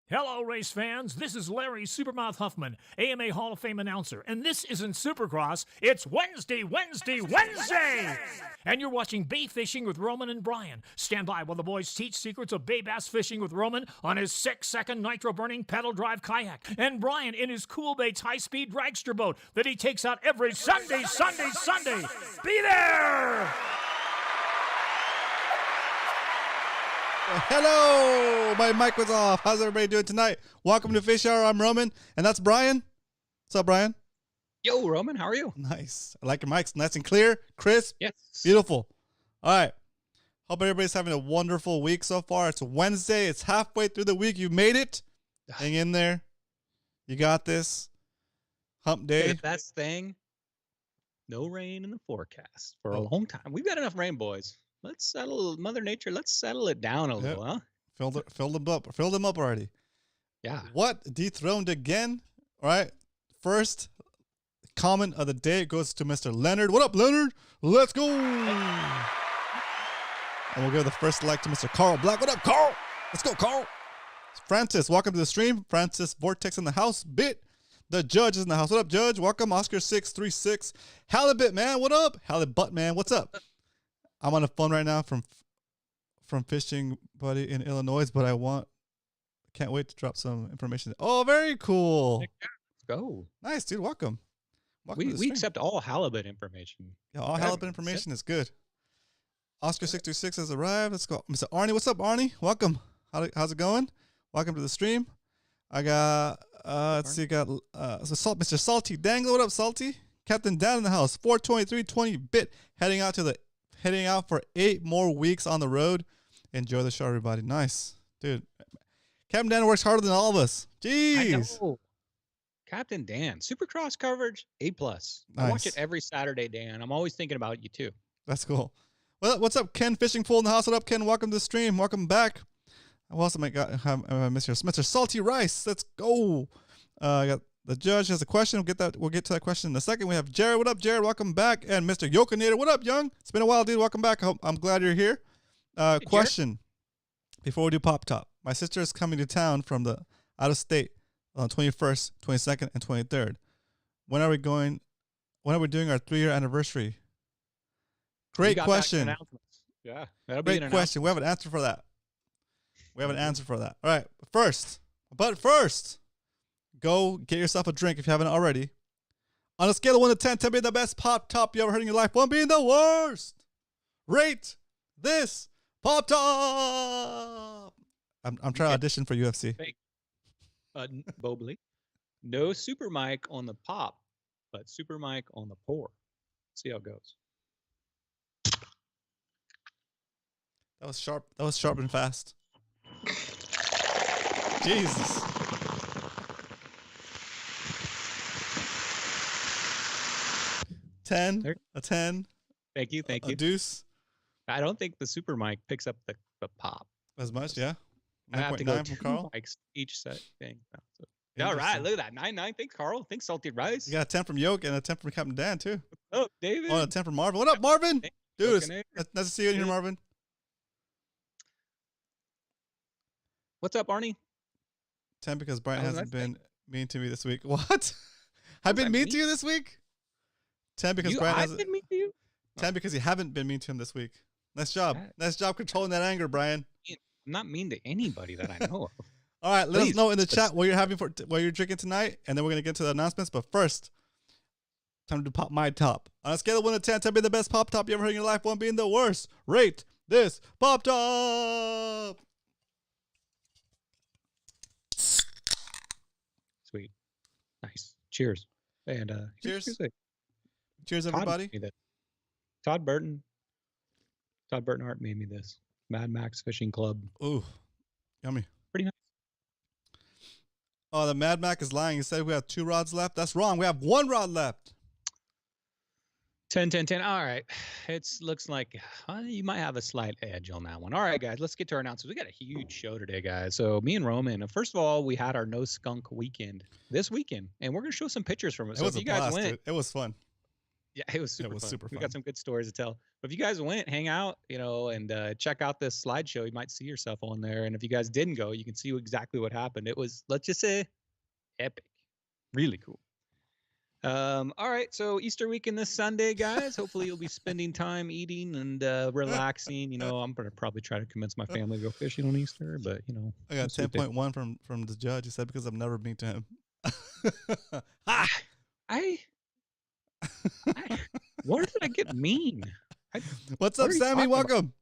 Hello, race fans. This is Larry Supermouth Huffman, AMA Hall of Fame announcer, and this isn't Supercross. It's Wednesday! And you're watching Bay Fishing with Roman and Brian. Stand by while the boys teach secrets of bay bass fishing with Roman on his 6-second nitro-burning pedal drive kayak, and Brian in his Cool Baits high-speed dragster boat that he takes out every Sunday! Be there! Hello, my mic was off. How's everybody doing tonight? Welcome to Fish Hour. I'm Roman, and that's Brian. What's up, Brian? Yo, Roman, how are you? Nice. I like your mics. Nice and clear, crisp. Yes. Beautiful. All right. Hope everybody's having a wonderful week so far. It's Wednesday. It's halfway through the week. You made it. Hang in there. You got this. Hump day. The best thing, no rain in the forecast for a long time. We've got enough rain, boys. Let's settle Mother Nature. Let's settle it down a little, huh? Fill them up. Fill them up already. Yeah. What? Dethroned again? All right. First comment of the day goes to Mr. Leonard. What up, Leonard? Let's go. And we'll give the first like to Mr. Carl Black. What up, Carl? Let's go, Carl. Francis, welcome to the stream. Francis Vortex in the house. Bit. The Judge is in the house. What up, Judge? Welcome. Oscar636. Halibut, man. What up? Halibut, man. What's up? I'm on the phone right now from Fishing Buddy in Illinois, but can't wait to drop some information. Oh, very cool. Let's go. Nice, dude. Welcome. We accept all halibut information. Yeah, all halibut information is good. Oscar626 has arrived. Let's go. Mr. Arnie, what's up, Arnie? Welcome. How's it going? Welcome to the stream. I got, let's see, Mr. Salty Dangler. What up, Salty? Captain Dan in the house. 42320 bit heading out for 8 more weeks on the road. Enjoy the show, everybody. Nice. Dude. Captain Dan works harder than all of us. Jeez. I know. Captain Dan. Supercross coverage, A+. Nice. I watch it every Saturday, Dan. I'm always thinking about you, too. That's cool. Well, what's up, Ken Fishing Fool in the house? What up, Ken? Welcome to the stream. Welcome back. Who else am I got? Mr. Salty Rice. Let's go. I got the Judge has a question. We'll get to that question in a second. We have Jared. What up, Jared? Welcome back. And Mr. Yokinator. What up, Young? It's been a while, dude. Welcome back. I'm glad you're here. Question before we do Pop Top. My sister is coming to town from the out of state on 21st, 22nd, and 23rd. When are we doing our 3-year anniversary? Great question. Yeah, that'll be great question. We have an answer for that. All right. But first, go get yourself a drink if you haven't already. On a scale of 1 to 10, 10 being the best Pop Top you ever heard in your life, 1 being the worst. Rate this Pop Top. I'm trying to audition for UFC. Bobley. No super mic on the pop, but super mic on the pour. See how it goes. That was sharp. That was sharp and fast. Jesus. A 10. Thank you. A deuce. I don't think the super mic picks up the pop As much, yeah. I have to go 9.9 from Carl. Mics each set thing. So. All right, look at that. 9.9. Thanks, Carl. Thanks, Salty Rice. You got a 10 from Yoke and a 10 from Captain Dan, too. Oh, David. Oh, a 10 from Marvin. What up, Marvin? Dude, it's nice to see you in here, Marvin. What's up, Arnie? 10 because Brian hasn't been mean to me this week. What? I've been mean to you this week? 10 because Brian hasn't been mean to you? 10 because you haven't been mean to him this week. Nice job. Nice job controlling that anger, Brian. I'm not mean to anybody that I know of. All right, let us know in the chat what you're drinking tonight, and then we're gonna get to the announcements. But first, time to pop my top. On a scale of 1 to 10, 10 being the best Pop Top you ever heard in your life, 1 being the worst. Rate this Pop Top. Sweet, nice. Cheers, and cheers. Cheers, everybody. Todd Burton Hart made me this Mad Max Fishing Club. Ooh, yummy. Pretty nice. Oh, the Mad Mac is lying. He said we have 2 rods left. That's wrong. We have 1 rod left. 10, 10, 10. All right. Looks like you might have a slight edge on that one. All right, guys, let's get to our announcements. We got a huge show today, guys. So me and Roman, first of all, we had our No Skunk weekend this weekend, and we're going to show some pictures from it. So It was if a you guys blast, went, dude. It was fun. Yeah, it was super was fun. super We fun. got some good stories to tell. But if you guys went, hang out, and check out this slideshow, you might see yourself on there. And if you guys didn't go, you can see exactly what happened. It was, let's just say, epic. Really cool. All right, so Easter weekend this Sunday, guys. Hopefully you'll be spending time eating and relaxing. I'm gonna probably try to convince my family to go fishing on Easter, but I got 10.1 from the judge. He said because I've never been to him. Ha! I where did I get mean? What's up, Sammy? Welcome.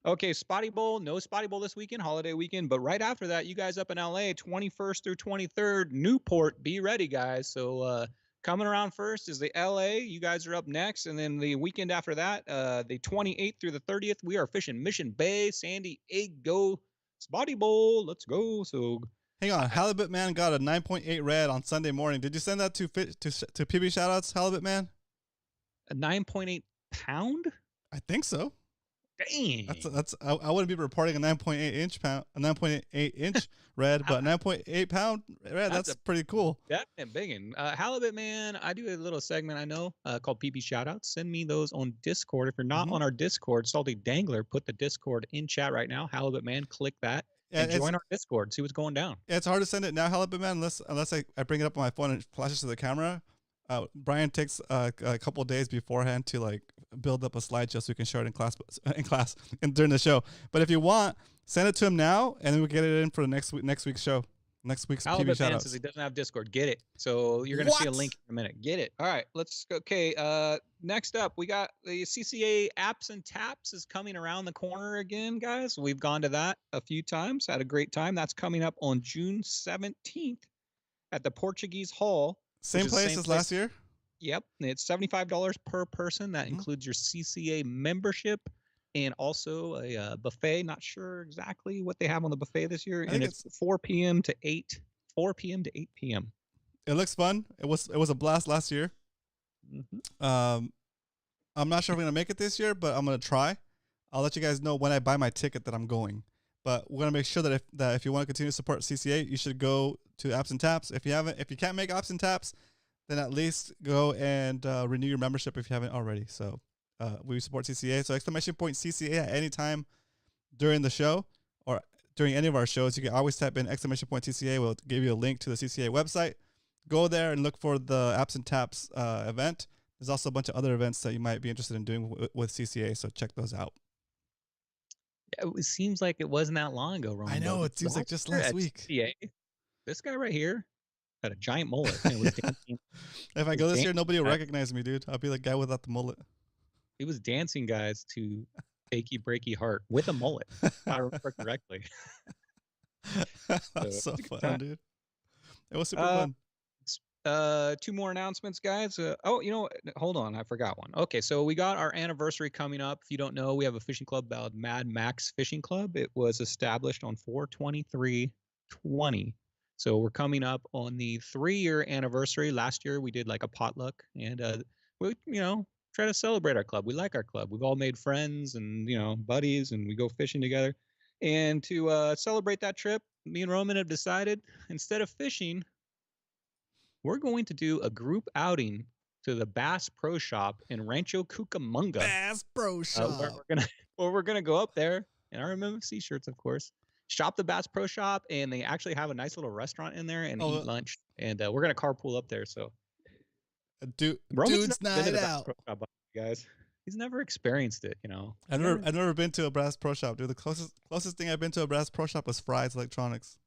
Okay, Spotty Bowl. No Spotty Bowl this weekend, holiday weekend. But right after that, you guys up in LA, 21st through 23rd, Newport. Be ready, guys. So coming around first is the LA. You guys are up next. And then the weekend after that, the 28th through the 30th, we are fishing Mission Bay, San Diego. Spotty Bowl. Let's go. So hang on. Halibut Man got a 9.8 red on Sunday morning. Did you send that to PB Shoutouts, Halibut Man? A 9.8 pound? I think so. Dang. I wouldn't be reporting a 9.8 inch red, but 9.8 pound red. That's pretty cool. Definitely big. Halibut Man, I do a little segment I know called PB Shoutouts. Send me those on Discord. If you're not on our Discord, Salty Dangler, put the Discord in chat right now. Halibut Man, click that. And join our Discord. See what's going down. Yeah, it's hard to send it now, Halibut Man, unless I bring it up on my phone and it flashes to the camera. Brian takes a couple of days beforehand to like build up a slideshow so we can show it in class and during the show. But if you want, send it to him now, and then we'll get it in for the next week's show. Next week's PB Shoutouts. Says he doesn't have Discord. Get it. So you're gonna see a link in a minute. Get it. All right, let's go. Okay. Next up, we got the CCA Apps and Taps is coming around the corner again, guys. We've gone to that a few times. Had a great time. That's coming up on June 17th at the Portuguese Hall. Same place as last year? Yep. It's $75 per person. That includes your CCA membership and also a buffet. Not sure exactly what they have on the buffet this year. And it's 4 p.m. to 8 p.m. It looks fun. It was a blast last year. I'm not sure if we're going to make it this year, but I'm going to try. I'll let you guys know when I buy my ticket that I'm going. But we're going to make sure that if you want to continue to support CCA, you should go to Apps and Taps. If you can't make Apps and Taps, then at least go and renew your membership if you haven't already. So we support CCA. So !CCA at any time during the show or during any of our shows, you can always type in !CCA. We'll give you a link to the CCA website. Go there and look for the Apps and Taps event. There's also a bunch of other events that you might be interested in doing with CCA. So check those out. It seems like it wasn't that long ago, Roman. I know. It seems like just last week. CCA, this guy right here had a giant mullet. And was dancing. If I go this year, nobody will recognize me, dude. I'll be the guy without the mullet. He was dancing, guys, to Achy Breaky Heart with a mullet, if I remember correctly. That's so fun, dude. It was super fun. 2 more announcements, guys. Hold on. I forgot one. Okay, so we got our anniversary coming up. If you don't know, we have a fishing club called Mad Max Fishing Club. It was established on 4/23/20. So we're coming up on the 3-year anniversary. Last year we did like a potluck, and we try to celebrate our club. We like our club. We've all made friends and buddies, and we go fishing together. And to celebrate that trip, me and Roman have decided instead of fishing, we're going to do a group outing to the Bass Pro Shop in Rancho Cucamonga. Bass Pro Shop. We're gonna go up there in our MMFC shirts, of course. Shop the Bass Pro Shop, and they actually have a nice little restaurant in there and eat lunch. And we're gonna carpool up there. So, dude's night out, Shop, guys. He's never experienced it, I've never been to a Bass Pro Shop, dude. The closest thing I've been to a Bass Pro Shop was Fry's Electronics.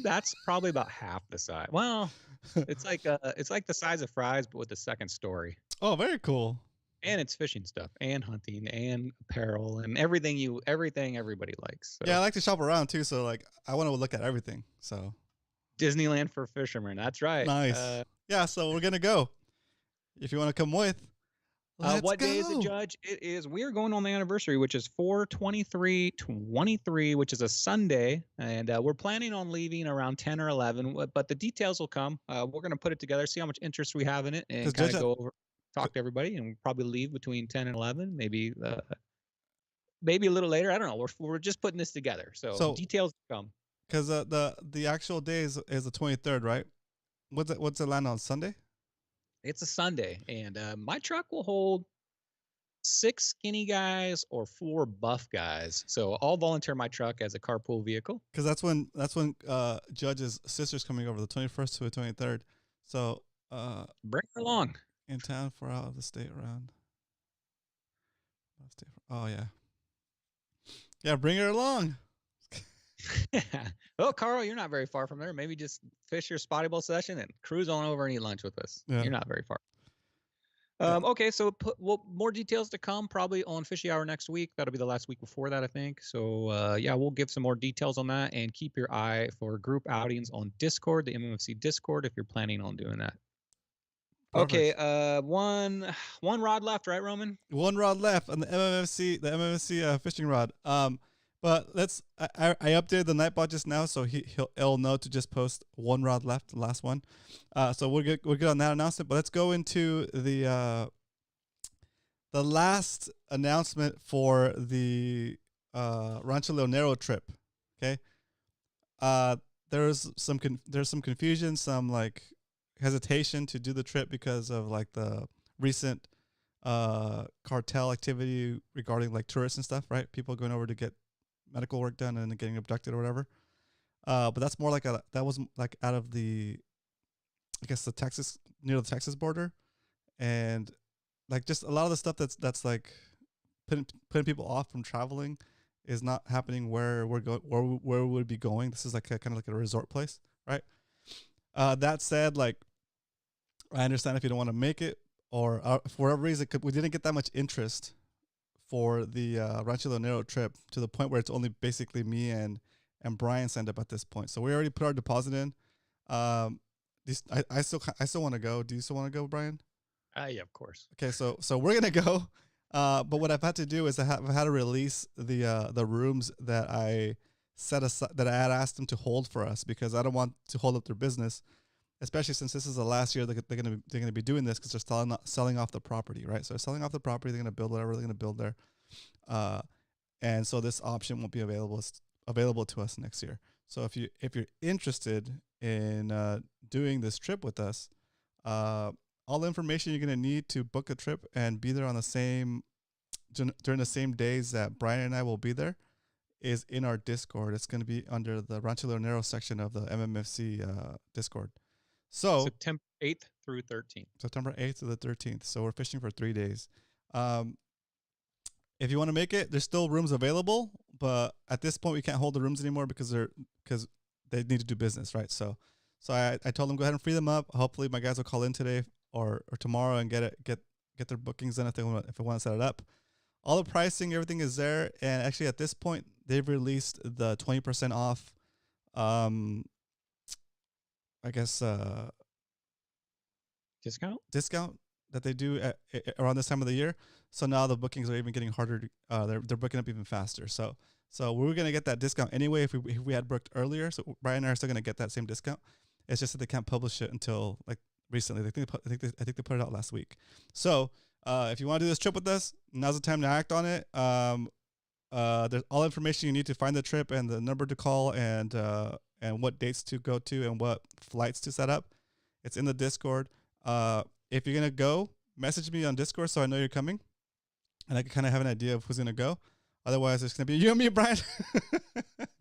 That's probably about half the size. Well, it's like the size of Fry's, but with the second story. Oh, very cool. And it's fishing stuff and hunting and apparel and everything everybody likes. So. Yeah, I like to shop around too. So like, I want to look at everything. So Disneyland for fishermen. That's right. Nice. Yeah. So we're gonna go. If you want to come with. What day is it, Judge? We are going on the anniversary, which is 4/23/23, which is a Sunday, and we're planning on leaving around 10 or 11. But the details will come. We're going to put it together, see how much interest we have in it, and kind of go over, talk to everybody, and we'll probably leave between 10 and 11, maybe a little later. I don't know. We're just putting this together, so details come. Because the actual day is the 23rd, right? What's it land on Sunday? It's a Sunday, and my truck will hold 6 skinny guys or 4 buff guys. So I'll volunteer my truck as a carpool vehicle. Because that's when Judge's sister's coming over the 21st to the 23rd. So Bring her along. in town for out of the state round. Oh yeah. Yeah, bring her along. Well, Carl, you're not very far from there. Maybe just fish your spotty bowl session and cruise on over and eat lunch with us. Yeah. You're not very far. Yeah. Okay, so more details to come probably on Fishy Hour next week. That'll be the last week before that, I think. So yeah, we'll give some more details on that, and keep your eye for group outings on Discord, the MMFC Discord, if you're planning on doing that. Perfect. Okay, one rod left, right, Roman? One rod left on the MMFC fishing rod. But I updated the Nightbot just now, so he'll know to just post one rod left, the last one. So we're good on that announcement. But let's go into the last announcement for the Rancho Leonero trip. Okay. There's some confusion, some like hesitation to do the trip because of like the recent cartel activity regarding like tourists and stuff, right? People going over to get medical work done and getting abducted or whatever. But that's more like that was like out of the, I guess near the Texas border, and like just a lot of the stuff that's like putting people off from traveling is not happening where we would be going. This is like kind of like a resort place, right? That said, like I understand if you don't want to make it, or for whatever reason we didn't get that much interest for the Rancho Leonero trip to the point where it's only basically me and Brian signed up at this point. So we already put our deposit in. I still want to go. Do you still want to go, Brian? Yeah, of course. Okay, so we're gonna go. But what I've had to do is I've had to release the rooms that I set aside, that I had asked them to hold for us, because I don't want to hold up their business, especially since this is the last year they're gonna be doing this, because they're selling off the property, right? So they're selling off the property, they're gonna build whatever they're gonna build there, and so this option won't be available to us next year. So if you're interested in doing this trip with us, all the information you're gonna need to book a trip and be there on during the same days that Brian and I will be there is in our Discord. It's gonna be under the Rancho Leonero section of the MMFC Discord. So September 8th through 13th. September 8th to the 13th. So we're fishing for 3 days. If you want to make it, there's still rooms available, but at this point we can't hold the rooms anymore because they need to do business, right? So I told them go ahead and free them up. Hopefully my guys will call in today or tomorrow and get their bookings in if they want to set it up. All the pricing, everything is there, and actually at this point they've released the 20% off. I guess discount that they do around this time of the year. So now the bookings are even getting harder. They're booking up even faster. So we were gonna get that discount anyway if we had booked earlier. So Brian and I are still gonna get that same discount. It's just that they can't publish it until like recently. I think they put it out last week. So if you want to do this trip with us, now's the time to act on it. There's all information you need to find the trip and the number to call and what dates to go to and what flights to set up. It's in the Discord. If you're gonna go, message me on Discord so I know you're coming, and I can kind of have an idea of who's gonna go. Otherwise, it's gonna be you and me, Brian.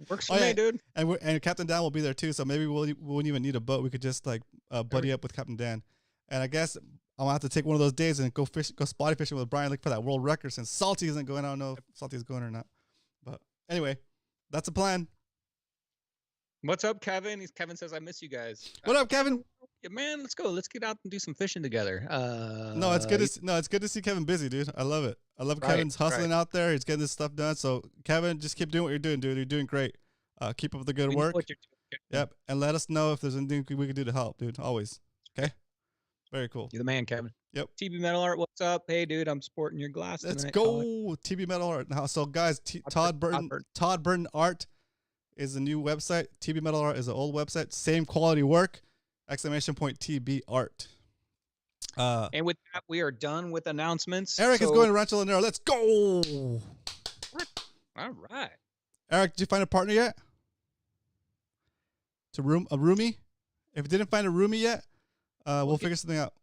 Works for me, dude. And Captain Dan will be there too, so maybe we won't even need a boat. We could just like buddy up with Captain Dan. And I guess I'm gonna have to take one of those days and go spotty fishing with Brian, look for that world record. Since Salty isn't going, I don't know if Salty is going or not. But anyway, that's the plan. What's up, Kevin? Kevin says I miss you guys. What up, Kevin? Yeah, man, let's go. Let's get out and do some fishing together. No, it's good to see Kevin busy, dude. I love it. I love Kevin's hustling out there. He's getting this stuff done. So Kevin, just keep doing what you're doing, dude. You're doing great. Keep up the good work. Yep, and let us know if there's anything we can do to help, dude. Always. Okay. Very cool. You're the man, Kevin. Yep. TB Metal Art, what's up? Hey, dude, I'm sporting your glass. Let's go, TB Metal Art. Now, so guys, Todd Burton Art is the new website. TB Metal Art is the old website. Same quality work. ! TB Art. And with that, we are done with announcements. Eric is going to Rancho Leonero. Let's go. All right. Eric, did you find a partner yet? A roomie? If you didn't find a roomie yet, we'll figure something out.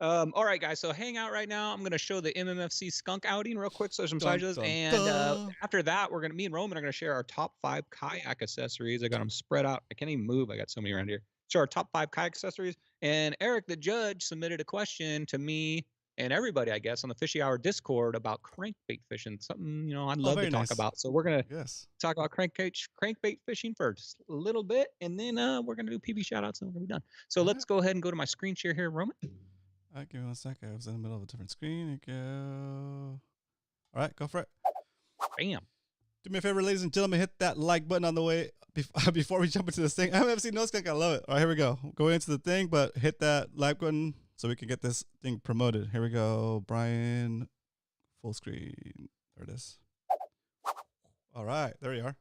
All right, guys. So hang out right now. I'm gonna show the MMFC skunk outing real quick. So some Dun, sizes, dun, and dun. after that, me and Roman are gonna share our top 5 kayak accessories. I got them spread out. I can't even move. I got so many around here. So our top 5 kayak accessories. And Eric, the judge, submitted a question to me and everybody, I guess, on the Fishy Hour Discord about crankbait fishing. Something I'd love to very talk nice. about. So we're gonna Yes. talk about crankbait fishing for just a little bit, and then we're gonna do PB shoutouts, and we're gonna be done. So let's go ahead and go to my screen share here, Roman. All right, give me 1 second. I was in the middle of a different screen. Here you go. All right, go for it. Bam. Do me a favor, ladies and gentlemen, hit that like button on the way before we jump into this thing. MFC No Skunk, I love it. All right, here we go. Go into the thing, but hit that like button so we can get this thing promoted. Here we go. Brian, full screen. There it is. All right, there you are.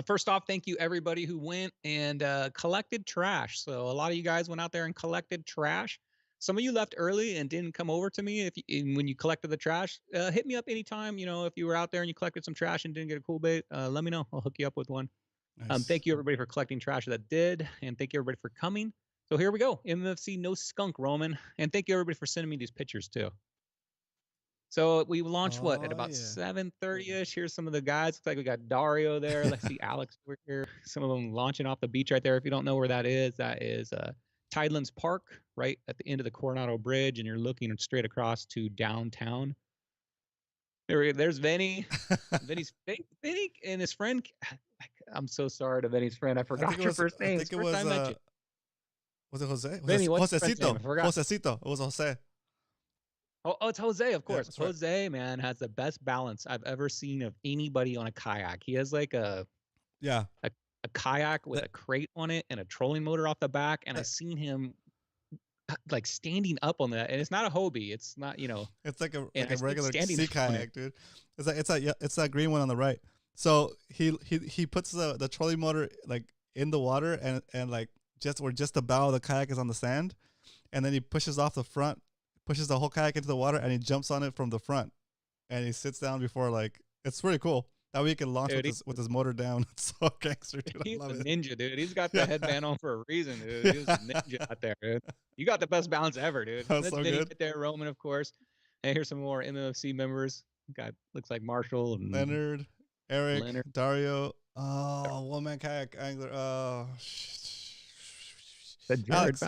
First off, thank you everybody who went and collected trash. So a lot of you guys went out there and collected trash. Some of you left early and didn't come over to me when you collected the trash. Hit me up anytime. If you were out there and you collected some trash and didn't get a cool bait, let me know. I'll hook you up with one. Nice. Thank you everybody for collecting trash that did, and thank you everybody for coming. So here we go. MFC No Skunk, Roman, and thank you everybody for sending me these pictures too. So we launched at about 7:30ish. Here's some of the guys. Looks like we got Dario there. Let's see Alex over here. Some of them launching off the beach right there. If you don't know where that is Tidelands Park, right at the end of the Coronado Bridge, and you're looking straight across to downtown. There's Vinny. Vinny and his friend. I'm so sorry to Vinny's friend. I forgot your first name. I think it was. Was it Jose? Vinny, what's Josecito. Josecito. It was Jose. Oh, it's Jose, of course. Yeah, Jose, man, has the best balance I've ever seen of anybody on a kayak. He has like a kayak with a crate on it and a trolling motor off the back, and I've seen him like standing up on that. And it's not a Hobie. It's not, It's like a regular standing sea kayak, dude. It's that green one on the right. So he puts the trolling motor like in the water and like just the bow of the kayak is on the sand, and then he pushes off the front. Pushes the whole kayak into the water, and he jumps on it from the front, and he sits down before it's pretty cool. That way he can launch with his motor down. It's so gangster, dude. He's I love a it. ninja, dude. He's got the headband on for a reason, dude. He's a ninja out there, dude. You got the best balance ever, dude. That's so good. Right there, Roman, of course. And here's some more MMFC members. Guy looks like Marshall and Leonard, Eric, Dario. Oh, one-man kayak angler. Oh, Alex,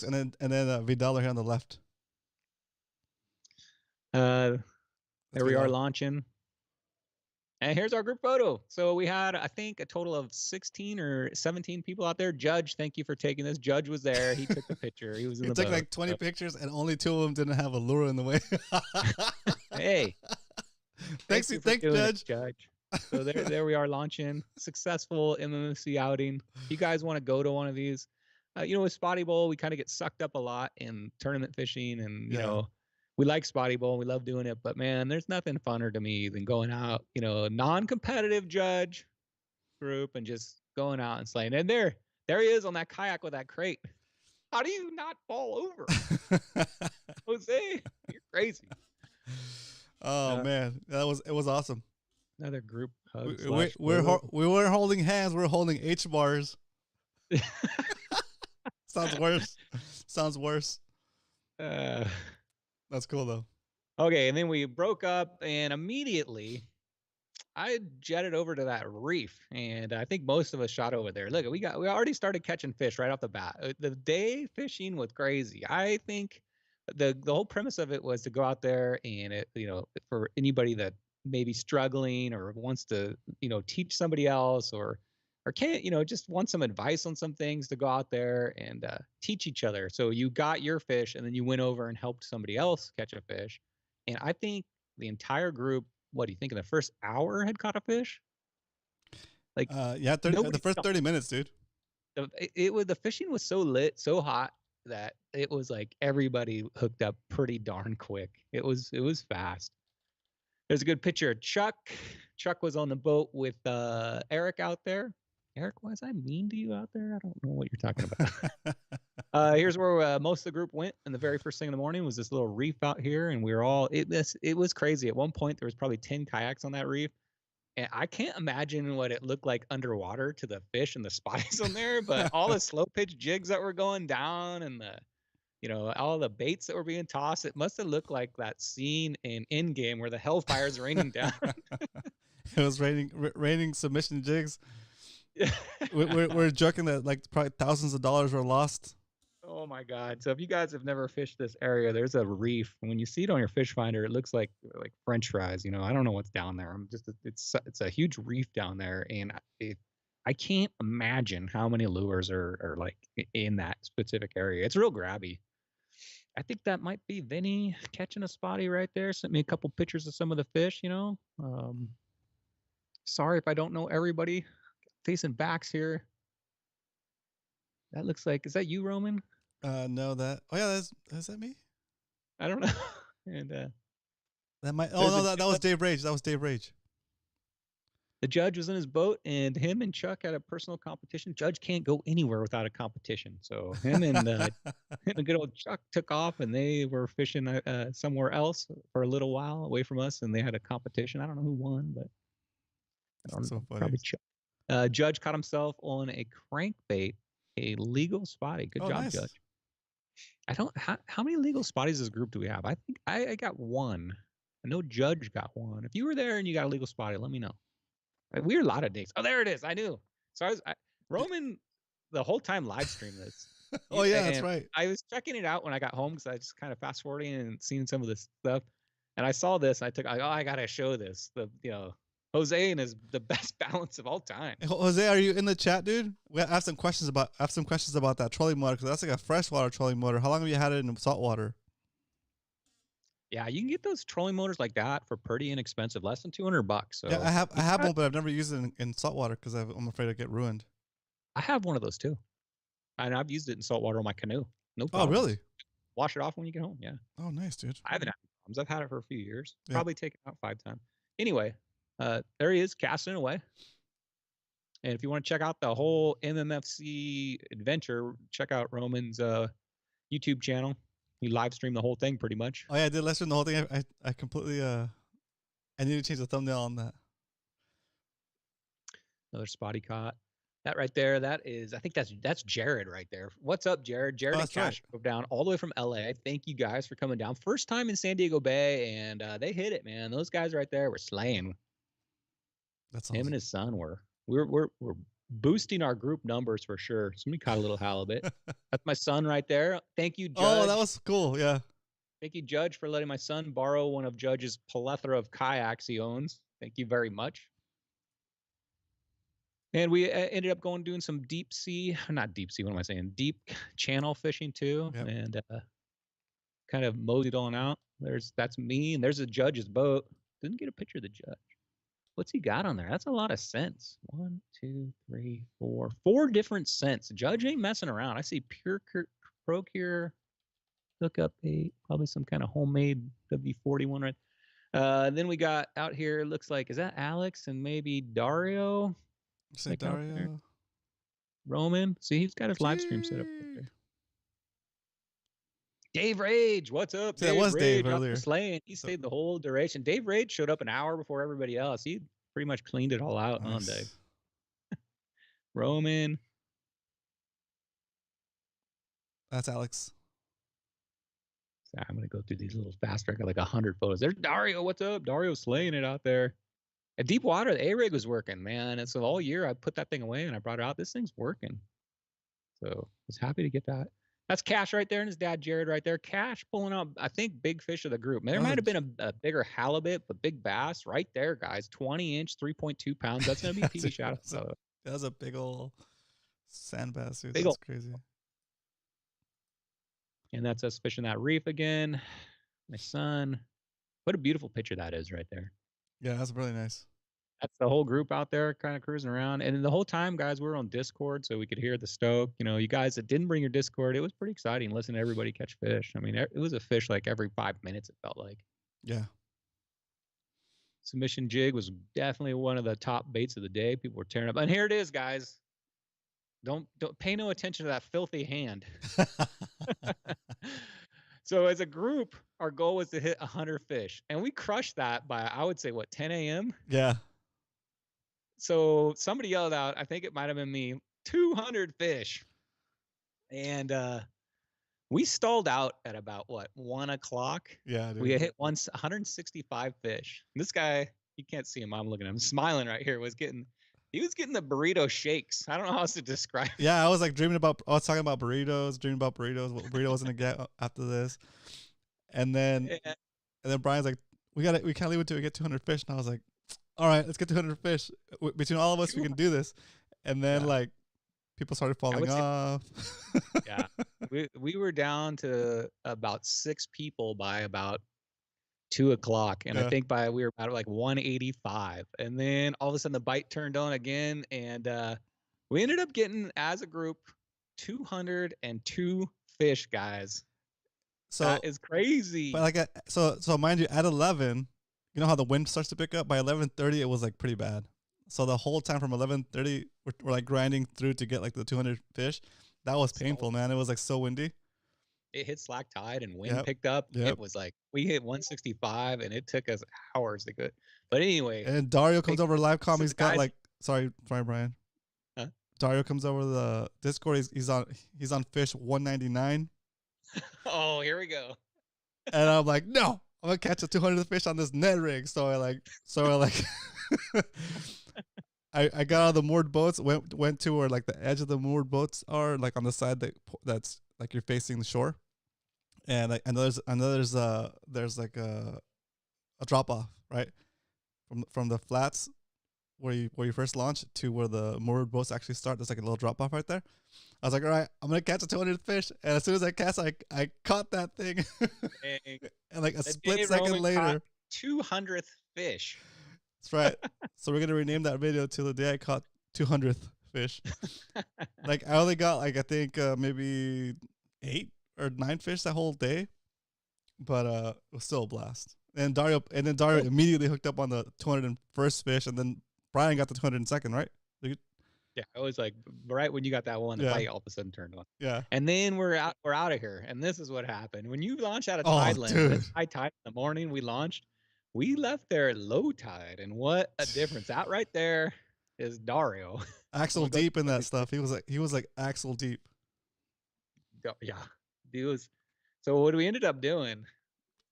and then Vidal here on the left. There we are launching. And here's our group photo. So we had, I think, a total of 16 or 17 people out there. Judge, thank you for taking this. Judge was there. He took the picture. He was in the boat. He took like 20 pictures, and only 2 of them didn't have a lure in the way. Hey. Thanks, Judge. So there we are launching. Successful MMFC outing. If you guys want to go to one of these, with Spotty Bowl, we kind of get sucked up a lot in tournament fishing, and we like Spotty Bowl and we love doing it. But man, there's nothing funner to me than going out, a non-competitive judge group and just going out and slaying. And there he is on that kayak with that crate. How do you not fall over, Jose? You're crazy. Oh man, it was awesome. Another group hug. We weren't holding hands. We're holding H bars. Sounds worse. That's cool though. Okay, and then we broke up, and immediately I jetted over to that reef, and I think most of us shot over there. Look, we already started catching fish right off the bat. The day fishing was crazy. I think the whole premise of it was to go out there and for anybody that may be struggling or wants to teach somebody else or can't, just want some advice on some things, to go out there and teach each other. So you got your fish, and then you went over and helped somebody else catch a fish. And I think the entire group, what do you think, in the first hour had caught a fish? Like, the first 30 minutes, dude. The fishing was so lit, so hot that it was like everybody hooked up pretty darn quick. It was fast. There's a good picture of Chuck. Chuck was on the boat with Eric out there. Eric, was I mean to you out there? I don't know what you're talking about. Here's where most of the group went. And the very first thing in the morning was this little reef out here. And we were all, it was crazy. At one point, there was probably 10 kayaks on that reef. And I can't imagine what it looked like underwater to the fish and the spotties on there, but all the slow pitch jigs that were going down and all the baits that were being tossed, it must have looked like that scene in Endgame where the hellfire's raining down. It was raining submission jigs. We're joking that like probably thousands of dollars were lost. Oh my God. So if you guys have never fished this area, there's a reef. And when you see it on your fish finder, it looks like French fries. I don't know what's down there. It's a huge reef down there. And I can't imagine how many lures are like in that specific area. It's real grabby. I think that might be Vinny catching a spotty right there. Sent me a couple pictures of some of the fish, Sorry if I don't know everybody. Facing backs here. That looks like, is that you, Roman? No, that. Oh yeah, is that me? I don't know. And that might. Oh no, that was Dave Rage. That was Dave Rage. The judge was in his boat, and him and Chuck had a personal competition. Judge can't go anywhere without a competition, so him and the good old Chuck took off, and they were fishing somewhere else for a little while away from us, and they had a competition. I don't know who won, but I don't know. Funny. Probably Chuck. Judge caught himself on a crankbait, a legal spotty. Good job, nice. Judge. I don't. How many legal spotties as a group do we have? I think I got one. I know Judge got one. If you were there and you got a legal spotty, let me know. We were a lot of days. Oh, there it is. I knew. So Roman the whole time live streamed this. Oh yeah, that's right. I was checking it out when I got home because I just kind of fast forwarding and seeing some of this stuff, and I saw this. And I gotta show this. Jose and is the best balance of all time. Jose, are you in the chat, dude? I have some questions about that trolling motor because that's like a freshwater trolling motor. How long have you had it in saltwater? Yeah, you can get those trolling motors like that for pretty inexpensive, less than $200. So yeah, I have one, but I've never used it in saltwater because I'm afraid I get ruined. I have one of those too, and I've used it in saltwater on my canoe. No problem. Oh, really? Wash it off when you get home. Yeah. Oh, nice, dude. I haven't had problems. I've had it for a few years. Yeah. Probably taken out 5 times. Anyway, there he is casting away. And if you want to check out the whole MMFC adventure, check out Roman's YouTube channel. He live streamed the whole thing pretty much. Oh yeah, I did live stream the whole thing. I completely I need to change the thumbnail on that. Another spotty caught. That right there, I think that's Jared right there. What's up, Jared? Jared and Cash drove down all the way from LA. Thank you guys for coming down. First time in San Diego Bay, and they hit it, man. Those guys right there were slaying. That's awesome. Him and his son were. We're boosting our group numbers for sure. Somebody caught a little halibut. That's my son right there. Thank you, Judge. Oh, that was cool. Yeah. Thank you, Judge, for letting my son borrow one of Judge's plethora of kayaks he owns. Thank you very much. And we ended up doing some deep channel fishing too. Yep. And kind of moseyed on out. That's me, and there's a Judge's boat. Didn't get a picture of the Judge. What's he got on there? That's a lot of scents. 1, 2, 3, 4. 4 different scents. Judge ain't messing around. I see Pure Procure, Hookup 8, probably some kind of homemade WD-41, right? Then we got out here, looks like, is that Alex and maybe Dario? Say Dario. Roman. See, he's got his live stream set up right there. Dave Rage, what's up? That was Dave earlier. Slaying. He stayed the whole duration. Dave Rage showed up an hour before everybody else. He pretty much cleaned it all out on Dave. Roman. That's Alex. So I'm going to go through these a little faster. I got like 100 photos. There's Dario. What's up? Dario slaying it out there. At deep water, the A-rig was working, man. And so all year I put that thing away and I brought it out. This thing's working. So I was happy to get that. That's Cash right there and his dad, Jared, right there. Cash pulling out, I think, big fish of the group. There might have been a bigger halibut, but big bass right there, guys. 20-inch, 3.2 pounds. That's going to be PB shout out. That was a big old sand bass, dude. That's crazy. And that's us fishing that reef again. My son. What a beautiful picture that is right there. Yeah, that's really nice. That's the whole group out there kind of cruising around. And the whole time, guys, we were on Discord, so we could hear the stoke. You guys that didn't bring your Discord, it was pretty exciting listening to everybody catch fish. I mean, it was a fish like every 5 minutes, it felt like. Yeah. Submission jig was definitely one of the top baits of the day. People were tearing up. And here it is, guys. Don't pay no attention to that filthy hand. So as a group, our goal was to hit 100 fish. And we crushed that by, I would say, 10 a.m.? Yeah. So somebody yelled out, I think it might have been me, 200 fish. And we stalled out at about what, 1 o'clock? Yeah, dude. We hit 165 fish. This guy, you can't see him. I'm looking at him smiling right here. He was getting the burrito shakes. I don't know how else to describe it. Yeah, I was like I was talking about burritos, dreaming about burritos, what burrito I was gonna get after this. And then Brian's like, we can't leave it till we get 200 fish. And I was like, all right, let's get 200 fish. Between all of us, we can do this. And then like people started falling off. Yeah. We were down to about 6 people by about 2 o'clock. And I think we were about like 185. And then all of a sudden the bite turned on again. And we ended up getting, as a group, 202 fish, guys. So that is crazy. But like, so mind you, at 11, you know how the wind starts to pick up? By 11:30, it was like pretty bad. So the whole time from 11:30, we're like grinding through to get like the 200 fish. That was painful, man. It was like so windy. It hit slack tide and wind picked up. Yep. It was like we hit 165 and it took us hours to go. But anyway. And Dario comes over live comm. He's got like, sorry, Brian. Huh? Dario comes over the Discord. He's on fish 199. Oh, here we go. And I'm like, no, I'm gonna catch a 200 fish on this net rig. So I I got out of the moored boats, went to where like the edge of the moored boats are, like on the side that's like you're facing the shore, and like there's like a drop off right from the flats where you first launch to where the moored boats actually start. There's like a little drop off right there. I was like, all right, I'm gonna catch a 200 fish, and as soon as I cast, I caught that thing, and like a split second later, 200th fish. That's right. So we're gonna rename that video to the day I caught 200th fish. Like I only got like I think maybe 8 or 9 fish that whole day, but it was still a blast. And Dario immediately hooked up on the 201st fish, and then Brian got the 202nd, right? Yeah, I was like right when you got that one, the bite all of a sudden turned on. Yeah. And then we're out of here. And this is what happened. When you launch out of Tideland, high tide in the morning, we launched. We left there at low tide, and what a difference! That right there is Dario. Axle deep in that stuff. He was like axle deep. Yeah, he was. So what we ended up doing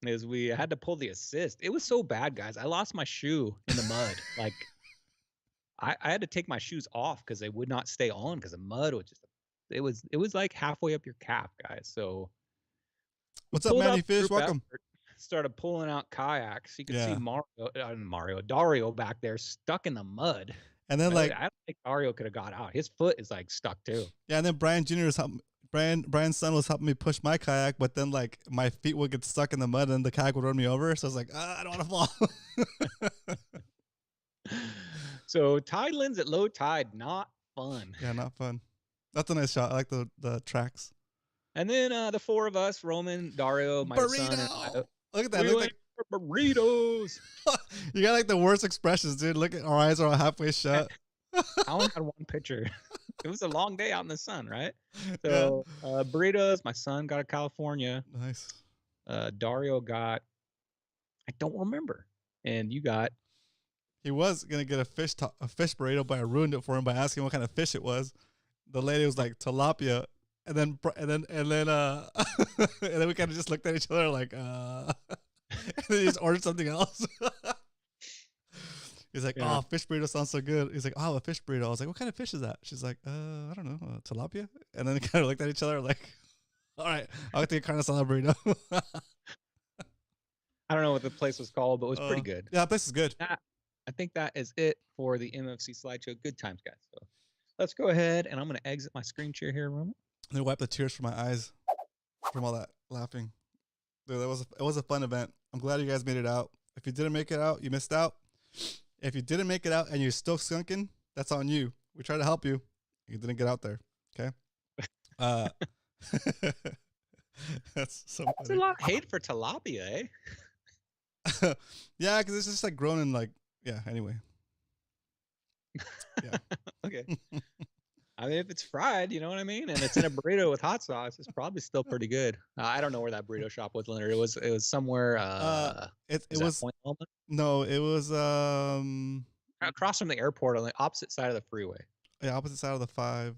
is we had to pull the assist. It was so bad, guys. I lost my shoe in the mud. Like I had to take my shoes off because they would not stay on because the mud was just. It was like halfway up your calf, guys. So what's up, Manny Fish? Welcome. Started pulling out kayaks. You could see Dario back there stuck in the mud. And then I don't think Dario could have got out. His foot is like stuck too. Yeah, and then Brian Jr. was helping. Brian's son was helping me push my kayak, but then like my feet would get stuck in the mud and the kayak would run me over. So I was like, I don't want to fall. So Tidelands at low tide, not fun. Yeah, not fun. That's a nice shot. I like the tracks. And then the 4 of us, Roman, Dario, my son, and I, look at that. We went for burritos. You got like the worst expressions, dude. Look at our eyes are all halfway shut. I only had one picture. It was a long day out in the sun, right? So burritos. My son got a California. Nice. Dario got, I don't remember, and you got. He was gonna get a fish burrito, but I ruined it for him by asking what kind of fish it was. The lady was like tilapia, and then and then we kind of just looked at each other like, and then he just ordered something else. He's like, oh, fish burrito sounds so good. He's like, oh, a fish burrito. I was like, what kind of fish is that? She's like, I don't know, tilapia. And then we kind of looked at each other like, all right, I'll take a carne asada burrito. I don't know what the place was called, but it was pretty good. Yeah, the place is good. I think that is it for the MFC slideshow. Good times, guys. So let's go ahead, and I'm going to exit my screen share here, Roman. They wipe the tears from my eyes from all that laughing. Dude, it was a fun event. I'm glad you guys made it out. If you didn't make it out, you missed out. If you didn't make it out and you're still skunking, that's on you. We tried to help you. You didn't get out there. Okay. That's so funny. That's a lot of hate for tilapia, eh? Yeah, because it's just like grown in like, yeah, anyway. Yeah. Okay. I mean, if it's fried, you know what I mean, and it's in a burrito with hot sauce, it's probably still pretty good. I don't know where that burrito shop was, Leonard. It was somewhere. It was Point Loma? No, it was across from the airport on the opposite side of the freeway. Yeah, opposite side of the 5.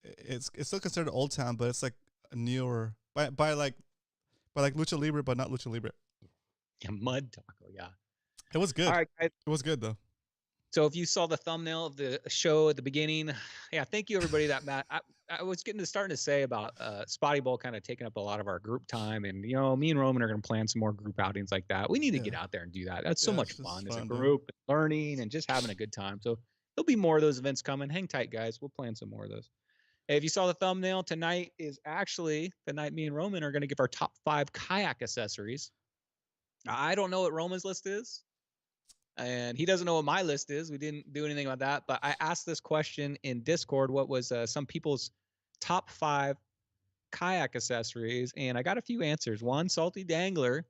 It's still considered Old Town, but it's like a newer by like Lucha Libre, but not Lucha Libre. Yeah, Mud Taco. Yeah. It was good. All right, guys. It was good though. So if you saw the thumbnail of the show at the beginning, yeah, thank you everybody. I was starting to say about Spotty Bowl kind of taking up a lot of our group time, and me and Roman are going to plan some more group outings like that. We need to get out there and do that. That's so much fun as a group, learning and just having a good time. So there'll be more of those events coming. Hang tight, guys. We'll plan some more of those. If you saw the thumbnail, tonight is actually the night me and Roman are going to give our top 5 kayak accessories. I don't know what Roman's list is, and he doesn't know what my list is. We didn't do anything about that, but I asked this question in Discord. What was some people's top 5 kayak accessories? And I got a few answers. One, Salty Dangler,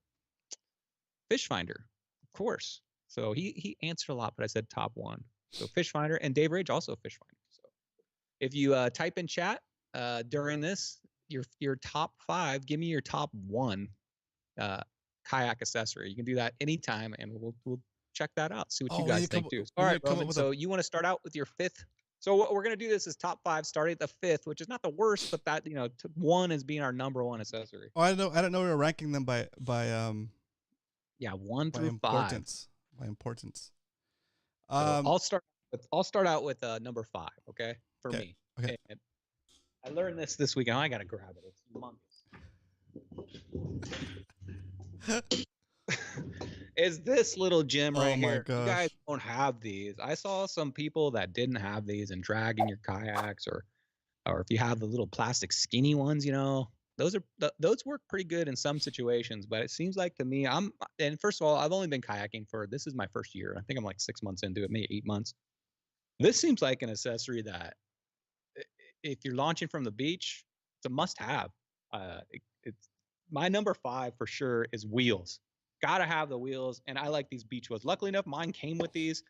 Fish Finder, of course. So he answered a lot, but I said top 1. So Fish Finder, and Dave Rage also Fish Finder. So if you type in chat during this, your top 5, give me your top 1 kayak accessory. You can do that anytime, and we'll check that out. See what you guys think too. All right, Roman, so you want to start out with your 5th? So what we're gonna do this is top 5, starting at the 5th, which is not the worst, but that 1 is being our number 1 accessory. Oh, I don't know we were ranking them by 1 through 5 by importance. I'll start out with number 5. Okay, for me. Okay. And I learned this weekend. I gotta grab it. It's humongous. Is this little gem right here. Gosh. You guys don't have these. I saw some people that didn't have these and dragging your kayaks, or if you have the little plastic skinny ones, those work pretty good in some situations. But it seems like to me, and first of all, I've only been kayaking this is my first year. I think I'm like 6 months into it, maybe 8 months. This seems like an accessory that if you're launching from the beach, it's a must-have. It's my number 5 for sure is wheels. Gotta have the wheels, and I like these beach wheels. Luckily enough, mine came with these.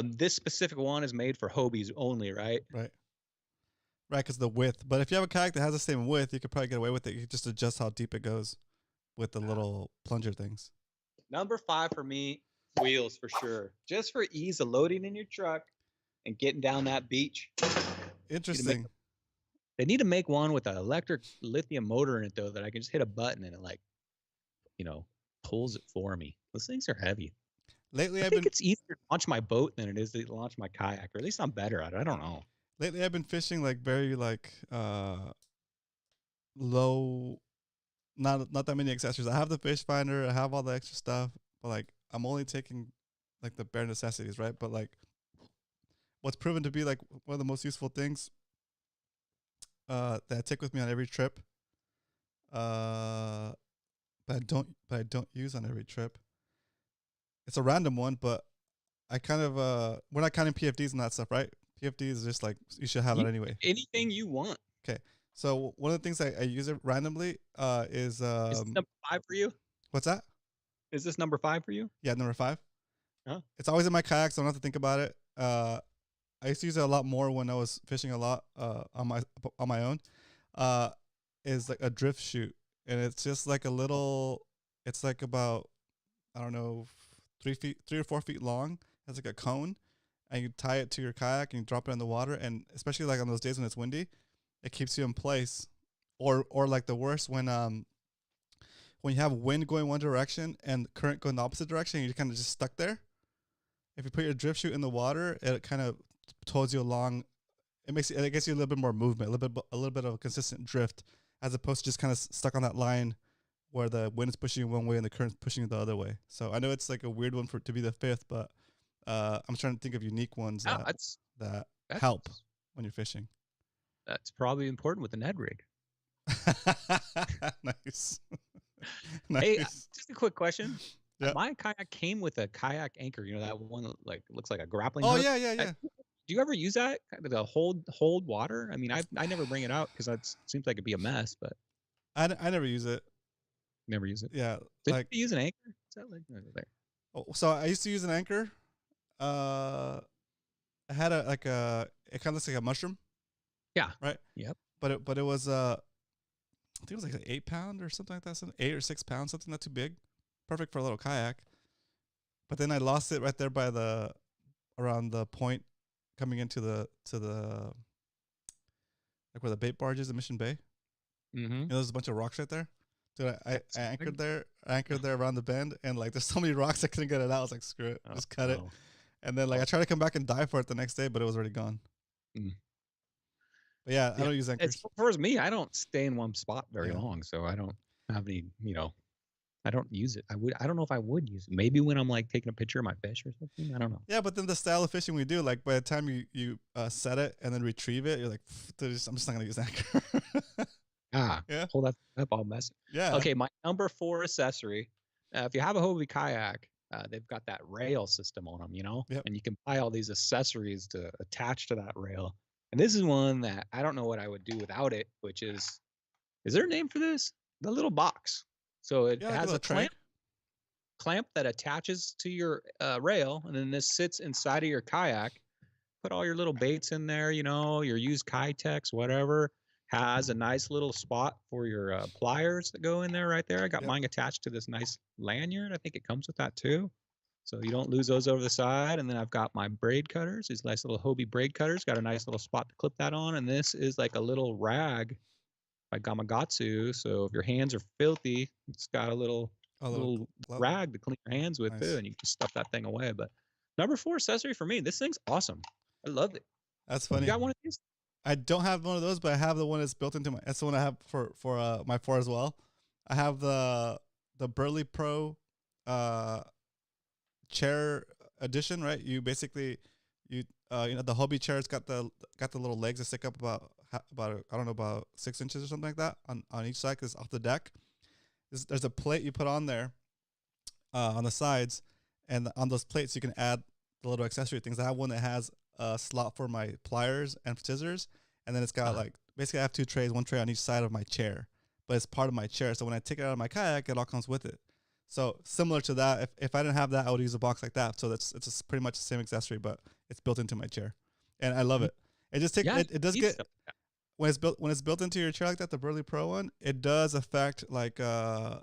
This specific one is made for Hobies only, right? Right, because the width. But if you have a kayak that has the same width, you could probably get away with it. You just adjust how deep it goes with the little plunger things. Number 5 for me, wheels for sure. Just for ease of loading in your truck and getting down that beach. Interesting. They need to make one with an electric lithium motor in it, though, that I can just hit a button and it pulls it for me. Those things are heavy. Lately, I think it's easier to launch my boat than it is to launch my kayak, or at least I'm better at it. I don't know. Lately, I've been fishing very low, not that many accessories. I have the fish finder, I have all the extra stuff, but I'm only taking the bare necessities, right? But what's proven to be one of the most useful things that I take with me on every trip, but I don't use on every trip. It's a random one, but I kind of we're not counting PFDs and that stuff, right? PFDs is just you should have it anyway. Anything you want. Okay, so one of the things I use it randomly is this number 5 for you? What's that? Is this number 5 for you? Yeah, number 5. Huh? It's always in my kayak, so I don't have to think about it. I used to use it a lot more when I was fishing a lot on my own. Is a drift chute, and it's just a little. It's about, I don't know, 3 or 4 feet long. It's a cone, and you tie it to your kayak and you drop it in the water. And especially on those days when it's windy, it keeps you in place. Or the worst when you have wind going one direction and current going the opposite direction, you're kind of just stuck there. If you put your drift chute in the water, it kind of tows you along. It gets you a little bit more movement, a little bit of a consistent drift, as opposed to just kind of stuck on that line where the wind is pushing you one way and the current's pushing you the other way. So I know it's a weird one to be the 5th, but I'm trying to think of unique ones that help when you're fishing. That's probably important with the Ned rig. Nice. Hey, just a quick question. Yeah. My kayak came with a kayak anchor. That one that looks like a grappling Oh, hook. yeah. Do you ever use that to hold water? I mean, I never bring it out because that seems like it'd be a mess. But I never use it. Never use it. Yeah, Did you use an anchor? Is that there? Oh, so I used to use an anchor. I had it kind of looks like a mushroom. Yeah. Right. Yep. But it was I think it was an 8 pound or something like that. 8 or 6 pounds, something not too big. Perfect for a little kayak. but then I lost it right there by around the point coming into the like where the bait barge is in Mission Bay. Mm-hmm. There's a bunch of rocks right there. Dude, I anchored there around the bend, and like there's so many rocks I couldn't get it out. I was like, screw it, just cut it. And then like I tried to come back and dive for it the next day, but it was already gone. Mm. But yeah, I don't use anchors. As far as me, I don't stay in one spot very long, so I don't have any, I don't use it. I don't know if I would use it. Maybe when I'm like taking a picture of my fish or something. I don't know. Yeah, but then the style of fishing we do, like by the time you set it and then retrieve it, you're like, I'm just not gonna use anchor. Yeah. Hold that up, all messy. Yeah. Okay, my number 4 accessory. If you have a Hobie kayak, they've got that rail system on them, Yep. and you can buy all these accessories to attach to that rail. And this is one that I don't know what I would do without it, which is there a name for this? The little box. So it has a clamp that attaches to your rail, and then this sits inside of your kayak. Put all your little baits in there, your used Kitex, whatever. Has a nice little spot for your pliers that go in there right there. I got mine attached to this nice lanyard. I think it comes with that too. So you don't lose those over the side. And then I've got my braid cutters, these nice little Hobie braid cutters. Got a nice little spot to clip that on. And this is like a little rag by Gamakatsu. So if your hands are filthy, it's got a little rag to clean your hands with too. And you can just stuff that thing away. But number 4 accessory for me, this thing's awesome. I love it. That's funny. You got one of these? I don't have one of those, but I have the one that's built into my. That's the one I have for my 4 as well. I have the Burley Pro chair edition, right? You basically the Hobie chair's got the little legs that stick up about I don't know, about 6 inches or something like that on each side, 'cause it's off the deck. There's a plate you put on there on the sides, and on those plates you can add the little accessory things. I have one that has a slot for my pliers and scissors, and then it's got like basically I have 2 trays, one tray on each side of my chair, but it's part of my chair. So when I take it out of my kayak, it all comes with it. So similar to that, if I didn't have that, I would use a box like that. So it's just pretty much the same accessory, but it's built into my chair, and I love it. It just takes it does get when it's built into your chair like that, the Burley Pro one, it does affect like how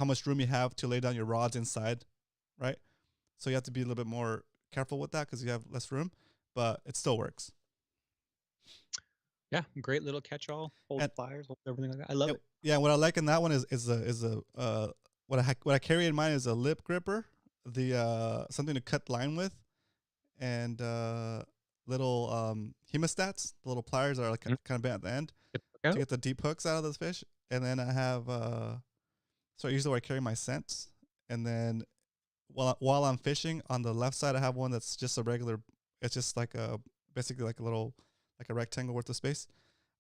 much room you have to lay down your rods inside, right? So you have to be a little bit more careful with that because you have less room, but it still works. Yeah, great little catch-all. Hold pliers, hold everything like that. I love it. Yeah, what I like in that one is what I carry in mine is a lip gripper, the something to cut line with, and little hemostats, the little pliers that are like kind of bent at the end to get the deep hooks out of those fish. And then I have so usually I carry my scents, and then while I'm fishing on the left side, I have one that's just a regular. It's just like basically like a little like a rectangle worth of space.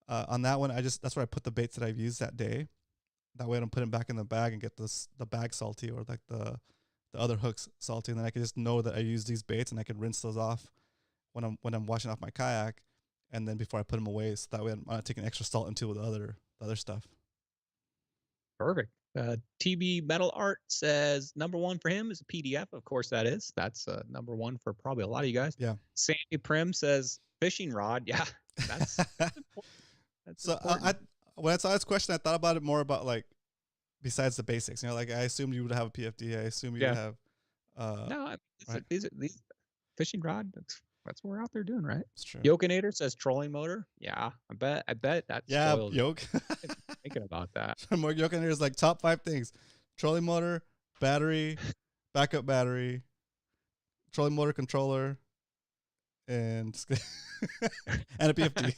On that one, that's where I put the baits that I've used that day. That way I don't put them back in the bag and get the bag salty or like the other hooks salty, and then I can just know that I use these baits and I can rinse those off when I'm washing off my kayak, and then before I put them away, so that way I'm not taking extra salt into the other stuff. Perfect. TB Metal Art says number 1 for him is a PDF. Of course that is. That's number 1 for probably a lot of you guys. Yeah. Sandy Prim says fishing rod. Yeah, that's important. That's so when I saw this question, I thought about it more about like besides the basics. Like I assumed you would have a PFD. I assume you would have. No, right? these fishing rod. That's what we're out there doing, right? It's true. Yokinator says trolling motor. Yeah, I bet that's yoke. Thinking about that. More Yokinator is like top 5 things: trolling motor, battery, backup battery, trolling motor controller, and and a PFD.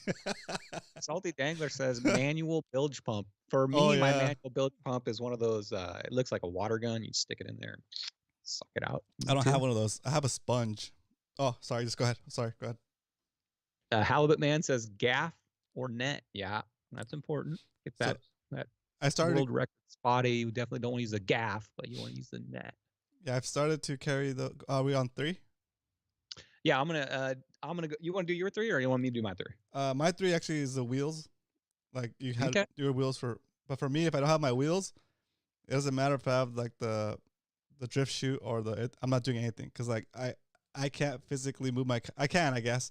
Salty Dangler says manual bilge pump. For me, my manual bilge pump is one of those. It looks like a water gun. You stick it in there and suck it out. I don't have one of those. I have a sponge. Oh, sorry. Just go ahead. Sorry. Go ahead. Halibut Man says gaff or net. Yeah, that's important. Get that. I started world record spotty. You definitely don't want to use the gaff, but you want to use the net. Yeah, I've started to carry the. Are we on 3? Yeah, I'm gonna go. You want to do your 3, or you want me to do my 3? My 3 actually is the wheels. Like you have your wheels but for me, if I don't have my wheels, it doesn't matter if I have like the drift chute or I'm not doing anything because like I can't physically move I can, I guess,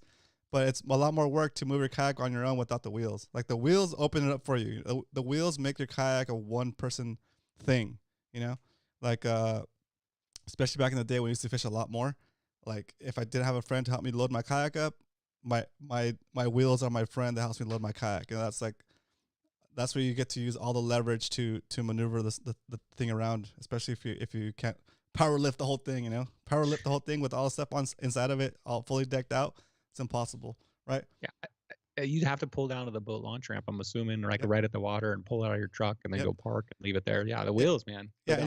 but it's a lot more work to move your kayak on your own without the wheels. Like the wheels open it up for you. The wheels make your kayak a 1-person thing, Like especially back in the day when we used to fish a lot more. Like if I didn't have a friend to help me load my kayak up, my wheels are my friend that helps me load my kayak, and that's where you get to use all the leverage to maneuver the thing around, especially if you can't power lift the whole thing, power lift the whole thing with all the stuff inside of it, all fully decked out. It's impossible, right? Yeah, you'd have to pull down to the boat launch ramp, I'm assuming, like right at the water, and pull it out of your truck, and then go park and leave it there. Yeah, the wheels, man. Yeah,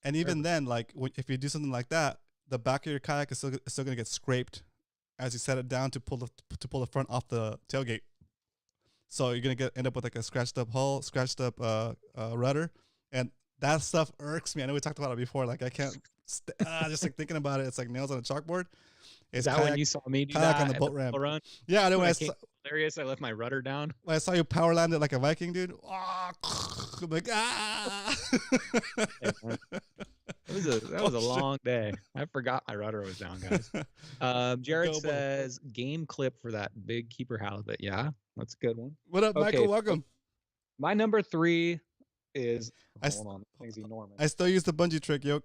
and even then, like if you do something like that, the back of your kayak is still gonna get scraped as you set it down to pull the front off the tailgate. So you're gonna end up with like a scratched up hull, scratched up rudder, and that stuff irks me. I know we talked about it before. Like I can't just like thinking about it. It's like nails on a chalkboard. Is that when you saw me do that on the boat ramp? Run? Yeah, I know. Hilarious. I left my rudder down. When I saw you power land it like a Viking, dude. I'm like, ah. That was a long day. I forgot my rudder was down, guys. Jared says game clip for that big keeper halibut. Yeah, that's a good one. What up, Michael? Welcome. My number 3 is hold on, thing's enormous. I still use the bungee trick, yo.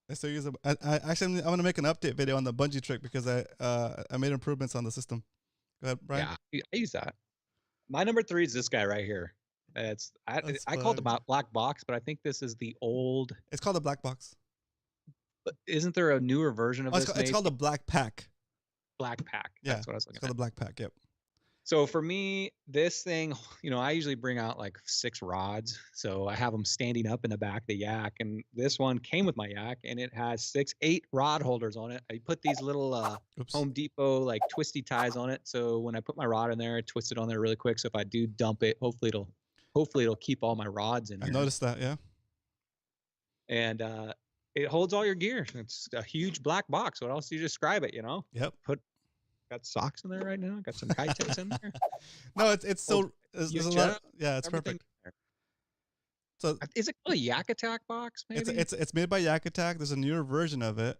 I still use it. Actually, I'm gonna make an update video on the bungee trick because I made improvements on the system. Go ahead, Brian. Yeah, I use that. My number 3 is this guy right here. I called it black box, but I think this is the old. It's called the black box. But isn't there a newer version of this? It's called the black pack. Black pack. Yeah, that's what I was looking at. It's called the black pack. Yep. So for me, this thing, I usually bring out like 6 rods. So I have them standing up in the back of the yak. And this one came with my yak, and it has 8 rod holders on it. I put these little Home Depot like twisty ties on it. So when I put my rod in there, I twist it on there really quick. So if I do dump it, hopefully it'll keep all my rods in there. I noticed that, yeah. And it holds all your gear. It's a huge black box. What else do you describe it, Yep. Got socks in there right now. Got some Kayak in there. No, it's a lot. Yeah, it's perfect. So is it called a Yak Attack box? Maybe it's made by Yak Attack. There's a newer version of it.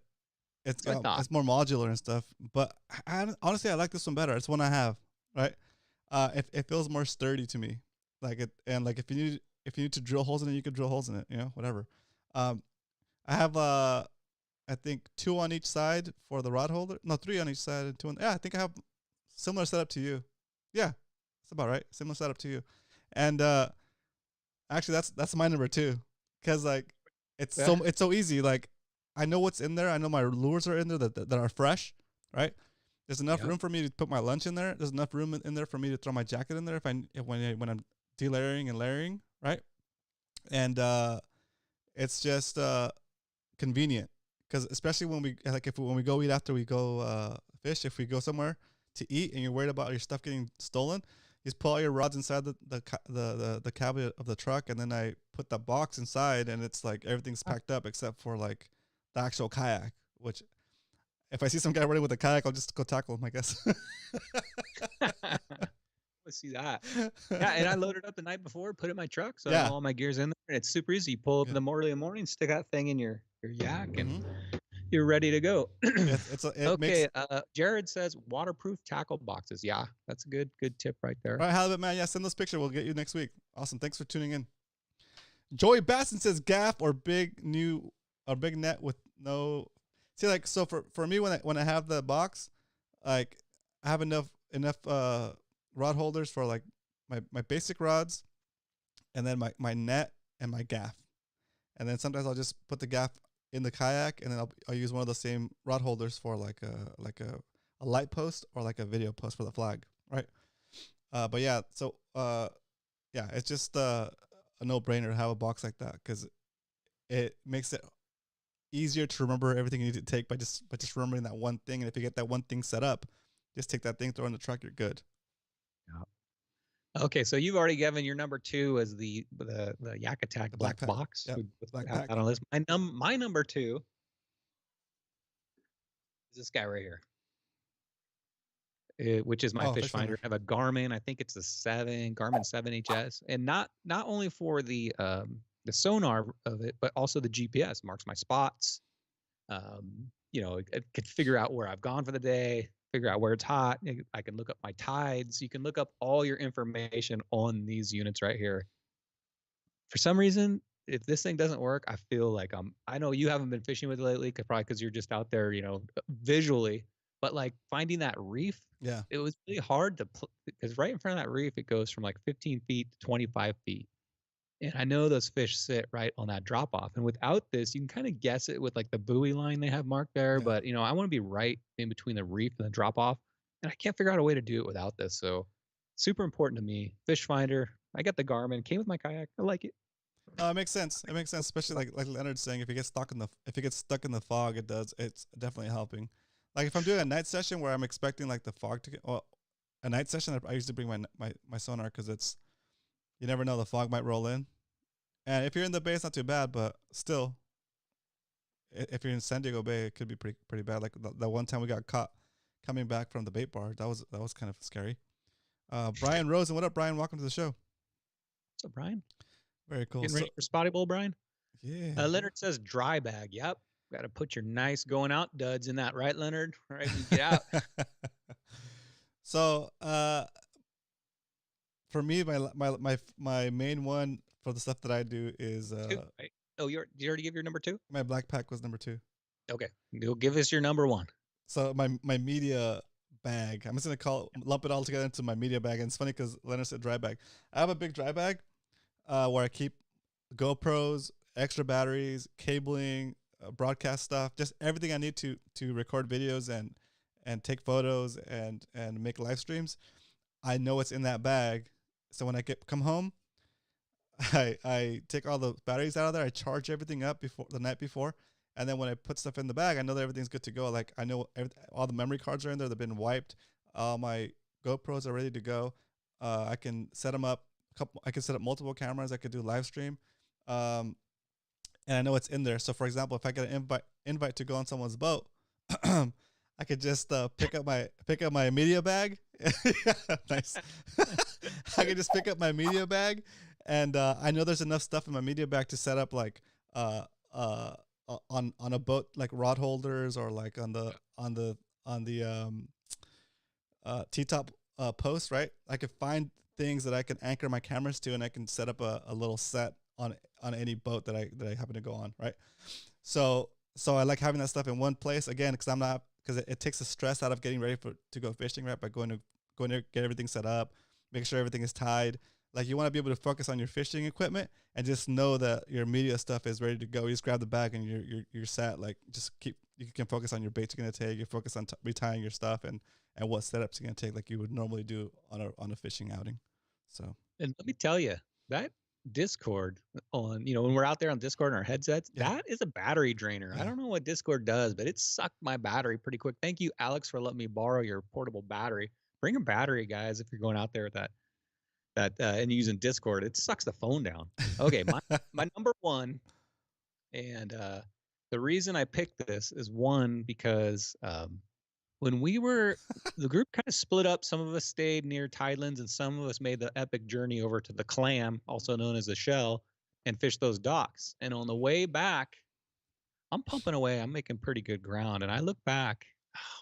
It's more modular and stuff. But honestly, I like this one better. It's one I have. Right. It feels more sturdy to me. Like it, and like if you need to drill holes in it, you could drill holes in it. Whatever. I have I think 2 on each side for the rod holder. No, 3 on each side and 2 on. Yeah, I think I have similar setup to you. Yeah, that's about right. Similar setup to you. And actually, that's my number 2, because like it's so easy. Like I know what's in there. I know my lures are in there that are fresh. Right. There's enough room for me to put my lunch in there. There's enough room in there for me to throw my jacket in there when I'm delayering and layering. Right. And it's just convenient. Because especially when we go eat after we go fish, if we go somewhere to eat and you're worried about your stuff getting stolen, you just pull all your rods inside the cabinet of the truck, and then I put the box inside, and it's like everything's packed up except for like the actual kayak. Which, if I see some guy running with a kayak, I'll just go tackle him, I guess. Let's see that. Yeah, and I loaded up the night before, put it in my truck, so I have all my gear's in there, and it's super easy. You pull up in the early morning, stick that thing in your yak, and you're ready to go. Okay. Jared says waterproof tackle boxes. Yeah, that's a good tip right there. All right, Halibut Man. Yeah, send those pictures. We'll get you next week. Awesome. Thanks for tuning in. Joey Basson says gaff or big net with no. See, like, so for me, when I have the box, like I have enough rod holders for like my basic rods, and then my net and my gaff, and then sometimes I'll just put the gaff in the kayak, and then I'll use one of the same rod holders for like a light post or like a video post for the flag, right? But yeah, so yeah, it's just a no-brainer to have a box like that, because it makes it easier to remember everything you need to take by just remembering that one thing. And if you get that one thing set up, just take that thing, throw it in the truck, you're good. Yeah. Okay, so you've already given your number 2 as the Yak Attack black box. Yep. Black pack. On a list. My number 2 is this guy right here, which is my fish finder. I have a Garmin. I think it's the Garmin 7HS, and not only for the sonar of it, but also the GPS marks my spots. It could figure out where I've gone for the day, figure out where it's hot. I can look up my tides. You can look up all your information on these units right here. For some reason, if this thing doesn't work, I feel like I know you haven't been fishing with it lately, probably because you're just out there, visually. But like finding that reef, Yeah. it was really hard to because right in front of that reef, it goes from like 15 feet to 25 feet. And I know those fish sit right on that drop off. And without this, you can kind of guess it with like the buoy line they have marked there. Yeah. But I want to be right in between the reef and the drop off. And I can't figure out a way to do it without this. So super important to me. Fish finder. I got the Garmin. Came with my kayak. I like it. It makes sense. It makes sense, especially like Leonard's saying, if it gets stuck in the fog, it's definitely helping. Like if I'm doing a night session where I'm expecting like the fog to get, a night session, I usually bring my sonar because you never know, the fog might roll in. And if you're in the bay, it's not too bad, but still, if you're in San Diego Bay, it could be pretty bad. Like the one time we got caught coming back from the bait bar, that was kind of scary. Brian Rosen, what up, Brian? Welcome to the show. What's up, Brian? Very cool. Getting ready for Spotty Bowl, Brian? Yeah. Leonard says dry bag. Yep. Got to put your nice going out duds in that, right, Leonard? Right, you get out. So, for me, my main one for the stuff that I do is Right. Oh, you already give your number 2? my black pack was number 2. Okay, you'll give us your number 1. So my media bag, I'm just gonna lump it all together into my media bag. And it's funny because Leonard said dry bag. I have a big dry bag where I keep GoPros, extra batteries, cabling, broadcast stuff, just everything I need to record videos and take photos and make live streams. I know it's in that bag, so when I come home, I take all the batteries out of there. I charge everything up the night before, and then when I put stuff in the bag, I know that everything's good to go. Like I know all the memory cards are in there. They've been wiped. All my GoPros are ready to go. I can set them up. I can set up multiple cameras. I could do live stream, and I know it's in there. So, for example, if I get an invite to go on someone's boat, I could just pick up my media bag. Nice. I could just pick up my media bag, and I know there's enough stuff in my media bag to set up like on a boat, like rod holders, or like on the T-top post, right? I could find things that I can anchor my cameras to, and I can set up a little set on any boat that I happen to go on, right? So I like having that stuff in one place, again, because it takes the stress out of getting ready to go fishing, right? By going to get everything set up, make sure everything is tied. Like you want to be able to focus on your fishing equipment and just know that your media stuff is ready to go. You just grab the bag and you're set. Like you can focus on your baits you're gonna take. You focus on retying your stuff and what setups you're gonna take, like you would normally do on a fishing outing. So, and let me tell you, that Discord on, when we're out there on Discord in our headsets, that is a battery drainer. I don't know what Discord does, but it sucked my battery pretty quick. Thank you, Alex, for letting me borrow your portable battery. Bring a battery, guys, if you're going out there with that and using Discord. It sucks the phone down. Okay, my number 1, and the reason I picked this is, one, because when the group kind of split up. Some of us stayed near Tidelands, and some of us made the epic journey over to the Clam, also known as the Shell, and fished those docks. And on the way back, I'm pumping away. I'm making pretty good ground. And I look back,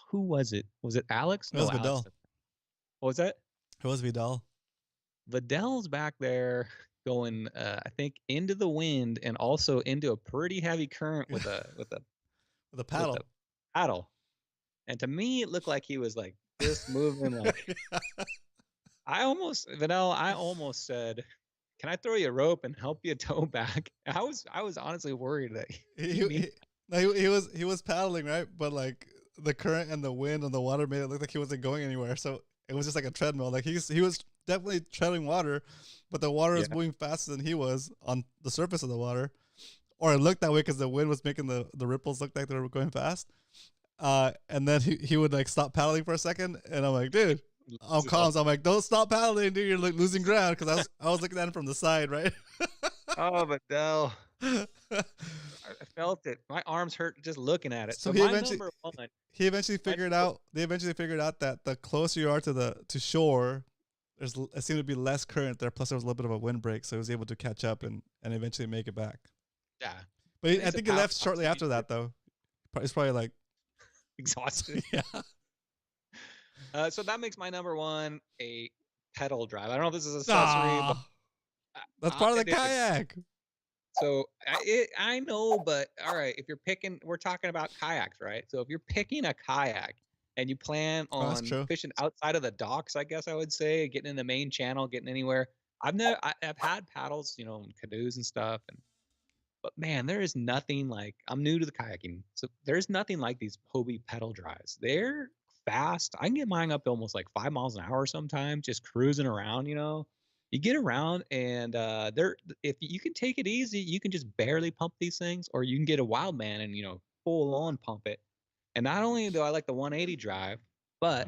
who was it? Was it Alex? It was Vidal. Alex. What was that? It was Vidal. Vidal's back there going, I think, into the wind and also into a pretty heavy current with a paddle. And to me, it looked like he was like just moving. Like I almost said, "Can I throw you a rope and help you tow back?" I was honestly worried that he was paddling, right? But like the current and the wind and the water made it look like he wasn't going anywhere. So it was just like a treadmill. Like he was definitely treading water, but the water was moving faster than he was on the surface of the water, or it looked that way because the wind was making the ripples look like they were going fast. And then he would like stop paddling for a second, and I'm like, dude, I'm calm. So I'm like, don't stop paddling, dude. You're like losing ground, because I was looking at him from the side, right? Oh, but no. I felt it. My arms hurt just looking at it. So They eventually figured out that the closer you are to shore, it seemed to be less current there. Plus, there was a little bit of a windbreak, so he was able to catch up and eventually make it back. Yeah, but I think he left shortly after that, though. It's probably like exhausted. Yeah. So that makes my number 1 a pedal drive. I don't know if this is accessory, but that's part of the kayak. So I know, but all right, if you're picking, we're talking about kayaks, right? So if you're picking a kayak and you plan Oh, that's on true. fishing outside of the docks, I guess I would say, getting in the main channel, getting anywhere. I've had paddles, and canoes and stuff, but man, there is nothing like, I'm new to the kayaking, so there's nothing like these Hobie pedal drives. They're fast. I can get mine up to almost like 5 miles an hour sometimes, just cruising around. You get around, and they're if you can take it easy, you can just barely pump these things, or you can get a wild man and full on pump it. And not only do I like the 180 drive, but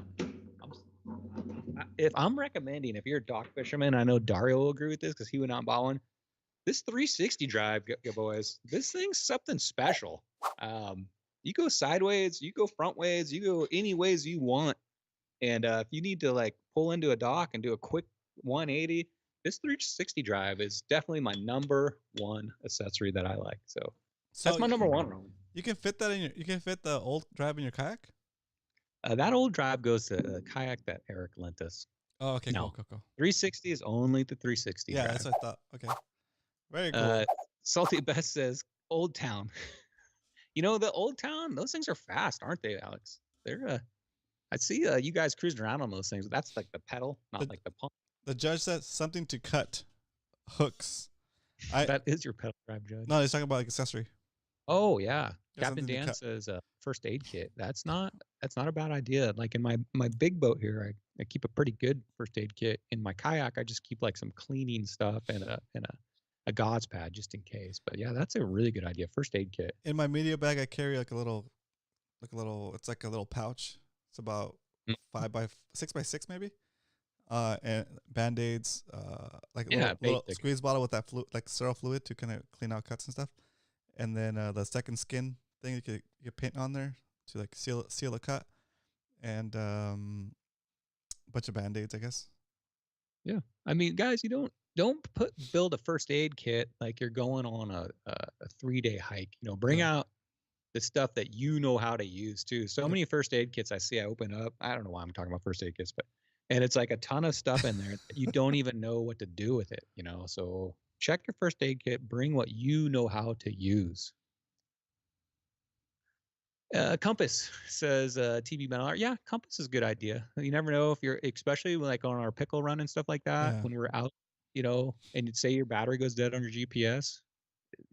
if I'm recommending, if you're a dock fisherman, I know Dario will agree with this because he went out and bought one. This 360 drive, boys, this thing's something special. You go sideways, you go front ways, you go any ways you want. And if you need to like pull into a dock and do a quick 180, this 360 drive is definitely my number one accessory that I like. So that's my number one. You can fit that you can fit the old drive in your kayak? That old drive goes to a kayak that Eric lent us. Oh, okay, No. cool. 360 is only the 360 Yeah, drive. that's what I thought. Okay. Very cool. Salty Best says Old Town. The Old Town, those things are fast, aren't they, Alex? They're I see you guys cruising around on those things. That's like the pedal, not like the pump. The judge said something to cut hooks. That is your pedal drive, Judge. No, he's talking about like accessory. Oh yeah. There's Captain something to Dan cut. says first aid kit. That's not a bad idea. Like in my big boat here, I keep a pretty good first aid kit. In my kayak, I just keep like some cleaning stuff and a gauze pad just in case. But yeah, that's a really good idea. First aid kit. In my media bag, I carry it's like a little pouch. It's about 6x6 maybe. And Band-Aids, like a little squeeze bottle with that like sterile fluid to kind of clean out cuts and stuff. And then the second skin thing you could paint on there to like seal a cut. And a bunch of Band-Aids, I guess. Yeah. I mean, guys, you don't build a first aid kit like you're going on a 3-day hike. Bring out the stuff that you know how to use too. So many first aid kits I see, I open up. I don't know why I'm talking about first aid kits, and it's like a ton of stuff in there that you don't even know what to do with it. So check your first aid kit. Bring what you know how to use. Compass says TV Metal Art. Yeah, compass is a good idea. You never know if you're, especially like on our pickle run and stuff like that, when we're out, and you'd say your battery goes dead on your GPS,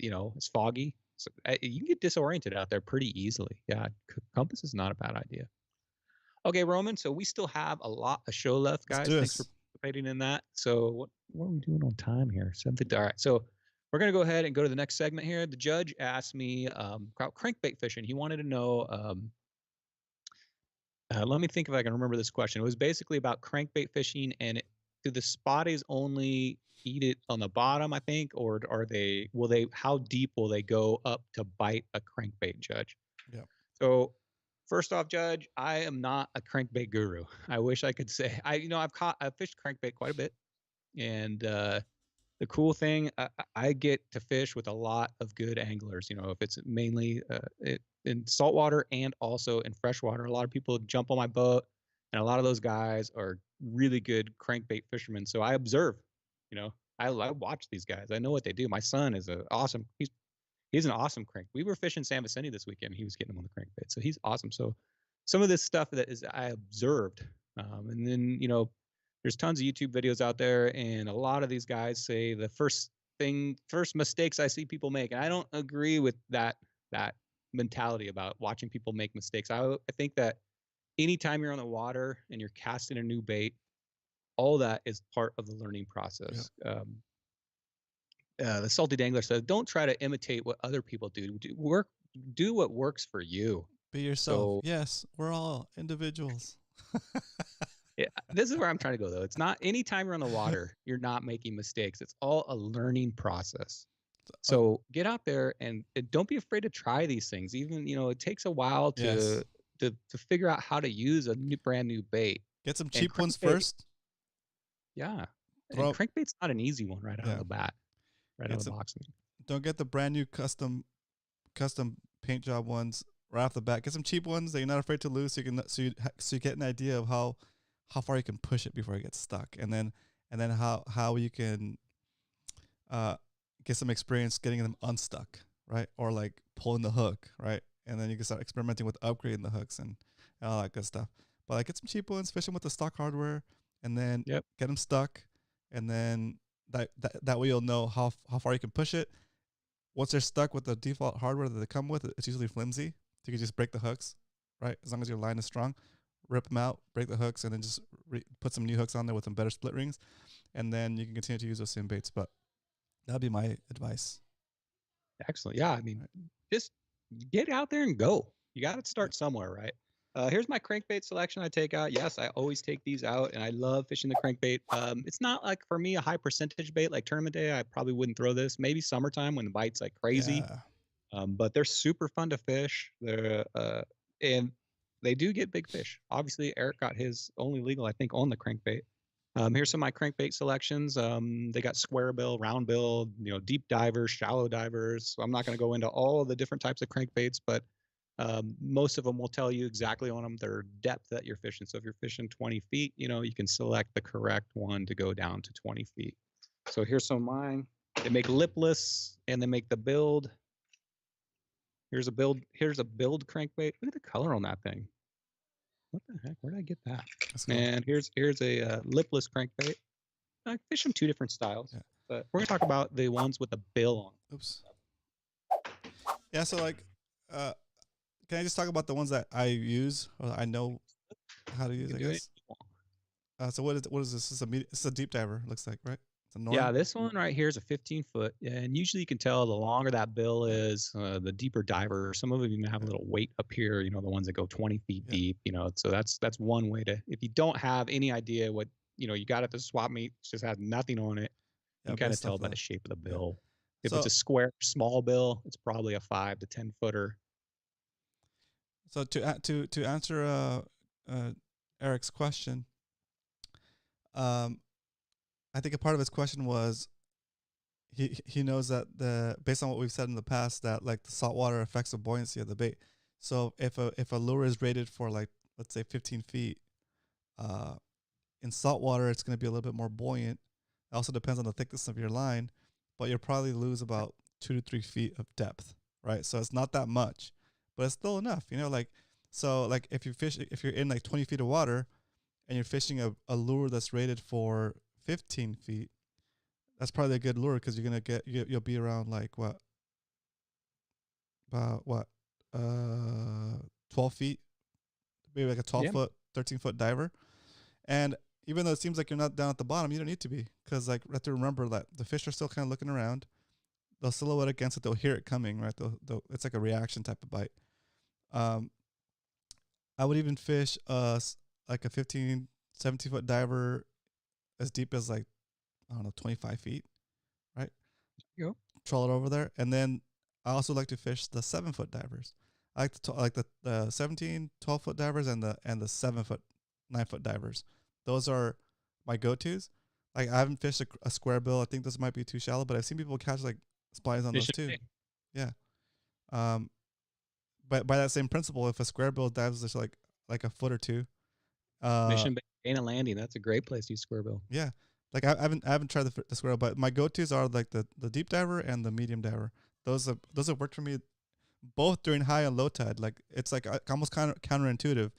it's foggy. So you can get disoriented out there pretty easily. Yeah, compass is not a bad idea. Okay, Roman. So we still have a lot of show left, guys. Thanks for participating in that. So what are we doing on time here? 7:50. All right. So we're gonna go ahead and go to the next segment here. The judge asked me about crankbait fishing. He wanted to know. Let me think if I can remember this question. It was basically about crankbait fishing, and do the spotties only eat it on the bottom, I think, or how deep will they go up to bite a crankbait, Judge? Yeah. So first off, Judge, I am not a crankbait guru. I wish I could say I've fished crankbait quite a bit, and the cool thing, I get to fish with a lot of good anglers. If it's mainly in saltwater and also in freshwater. A lot of people jump on my boat, and a lot of those guys are really good crankbait fishermen. So I observe. I watch these guys. I know what they do. My son is he's an awesome crank. We were fishing San Vicente this weekend. He was getting them on the crankbait, so he's awesome. So some of this stuff I observed, and then there's tons of YouTube videos out there, and a lot of these guys say the first mistakes I see people make, and I don't agree with that mentality about watching people make mistakes. I think that anytime you're on the water and you're casting a new bait, all that is part of the learning process. Yeah. The Salty Dangler says, don't try to imitate what other people do. Do what works for you. Be yourself. So, yes, we're all individuals. Yeah, this is where I'm trying to go, though. It's not anytime you're on the water, you're not making mistakes. It's all a learning process. So get out there and don't be afraid to try these things. Even, it takes a while to figure out how to use a brand new bait. Get some cheap ones first. Yeah. And crankbait's not an easy one right out of the bat. Right out of the box. Don't get the brand new custom paint job ones right off the bat. Get some cheap ones that you're not afraid to lose, so you get an idea of how far you can push it before it gets stuck, and then how you can get some experience getting them unstuck, right? Or like pulling the hook, right? And then you can start experimenting with upgrading the hooks and all that good stuff. But like get some cheap ones, fish them with the stock hardware, and then Yep. get them stuck, and then that way you'll know how far you can push it. Once they're stuck with the default hardware that they come with, it's usually flimsy. So you can just break the hooks, right? As long as your line is strong, rip them out, break the hooks, and then just put some new hooks on there with some better split rings, and then you can continue to use those same baits. But that'd be my advice. Excellent. Yeah, I mean, just get out there and go. You got to start somewhere, right? Here's my crankbait selection I take out. Yes, I always take these out, and I love fishing the crankbait. It's not like for me a high percentage bait like tournament day. I probably wouldn't throw this. Maybe summertime when the bite's like crazy. Yeah. But they're super fun to fish. They're and they do get big fish. Obviously, Eric got his only legal, I think, on the crankbait. Here's some of my crankbait selections. They got square bill, round bill, deep divers, shallow divers. So I'm not going to go into all the different types of crankbaits, but most of them will tell you exactly on them their depth that you're fishing. So if you're fishing 20 feet, you can select the correct one to go down to 20 feet. So here's some of mine. They make lipless and they make the build. Here's a build crankbait. Look at the color on that thing. What the heck? Where did I get that? And here's a lipless crankbait. I fish them two different styles, but we're gonna talk about the ones with the bill on. Oops. Yeah. So like, can I just talk about the ones that I use or I know how to use? I guess. So what is this? It's a deep diver. Looks like, right? Yeah, this one right here is a 15-foot, and usually you can tell the longer that bill is, the deeper diver. Some of them even have a little weight up here. The ones that go 20 feet deep. So that's one way to. If you don't have any idea what you got at the swap meet, it just has nothing on it. You kind of tell by the shape of the bill. If it's a square, small bill, it's probably a 5 to 10 footer. So to answer Eric's question, I think a part of his question was he knows that based on what we've said in the past that like the salt water affects the buoyancy of the bait. So if a lure is rated for like let's say 15 feet, in salt water it's going to be a little bit more buoyant. It also depends on the thickness of your line, but you'll probably lose about 2 to 3 feet of depth, right? So it's not that much, but it's still enough, So like if you're in like 20 feet of water and you're fishing a lure that's rated for 15 feet, that's probably a good lure because you're gonna you'll be around like about 12 feet, maybe like a 12-foot, 13-foot diver. And even though it seems like you're not down at the bottom, you don't need to be, because like you have to remember that the fish are still kind of looking around. They'll silhouette against it. They'll hear it coming, right? It's like a reaction type of bite. I would even fish like a 15, 17-foot diver as deep as like, I don't know, 25 feet, right? Yep. Troll it over there. And then I also like to fish the 7-foot divers. I like the 17, 12-foot divers and the 7-foot, 9-foot divers. Those are my go-tos. Like I haven't fished a square bill. I think this might be too shallow, but I've seen people catch like splies on those too. Yeah. But by that same principle, if a square bill dives just like a foot or two, Mission Bay, Dana Landing, that's a great place to use square bill. Yeah, like I haven't tried the square bill, but my go-tos are like the deep diver and the medium diver. Those have worked for me both during high and low tide. Like it's like almost kind of counterintuitive.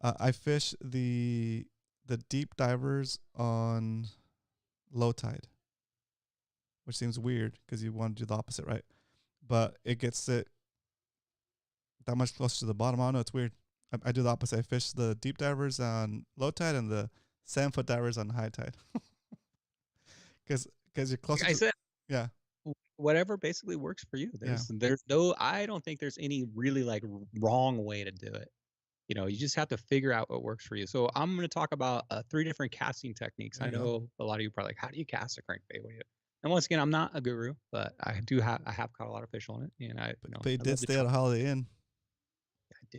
I fish the deep divers on low tide, which seems weird because you want to do the opposite, right? But it gets it that much closer to the bottom. I don't know, it's weird. I do the opposite. I fish the deep divers on low tide and the 7-foot divers on high tide. Because you're closer. Like I said, yeah. Whatever basically works for you. There's no. I don't think there's any really like wrong way to do it. You just have to figure out what works for you. So I'm going to talk about 3 different casting techniques. I know a lot of you are probably like, how do you cast a crankbait? And once again, I'm not a guru, but I have caught a lot of fish on it, and But you did stay at a Holiday Inn. I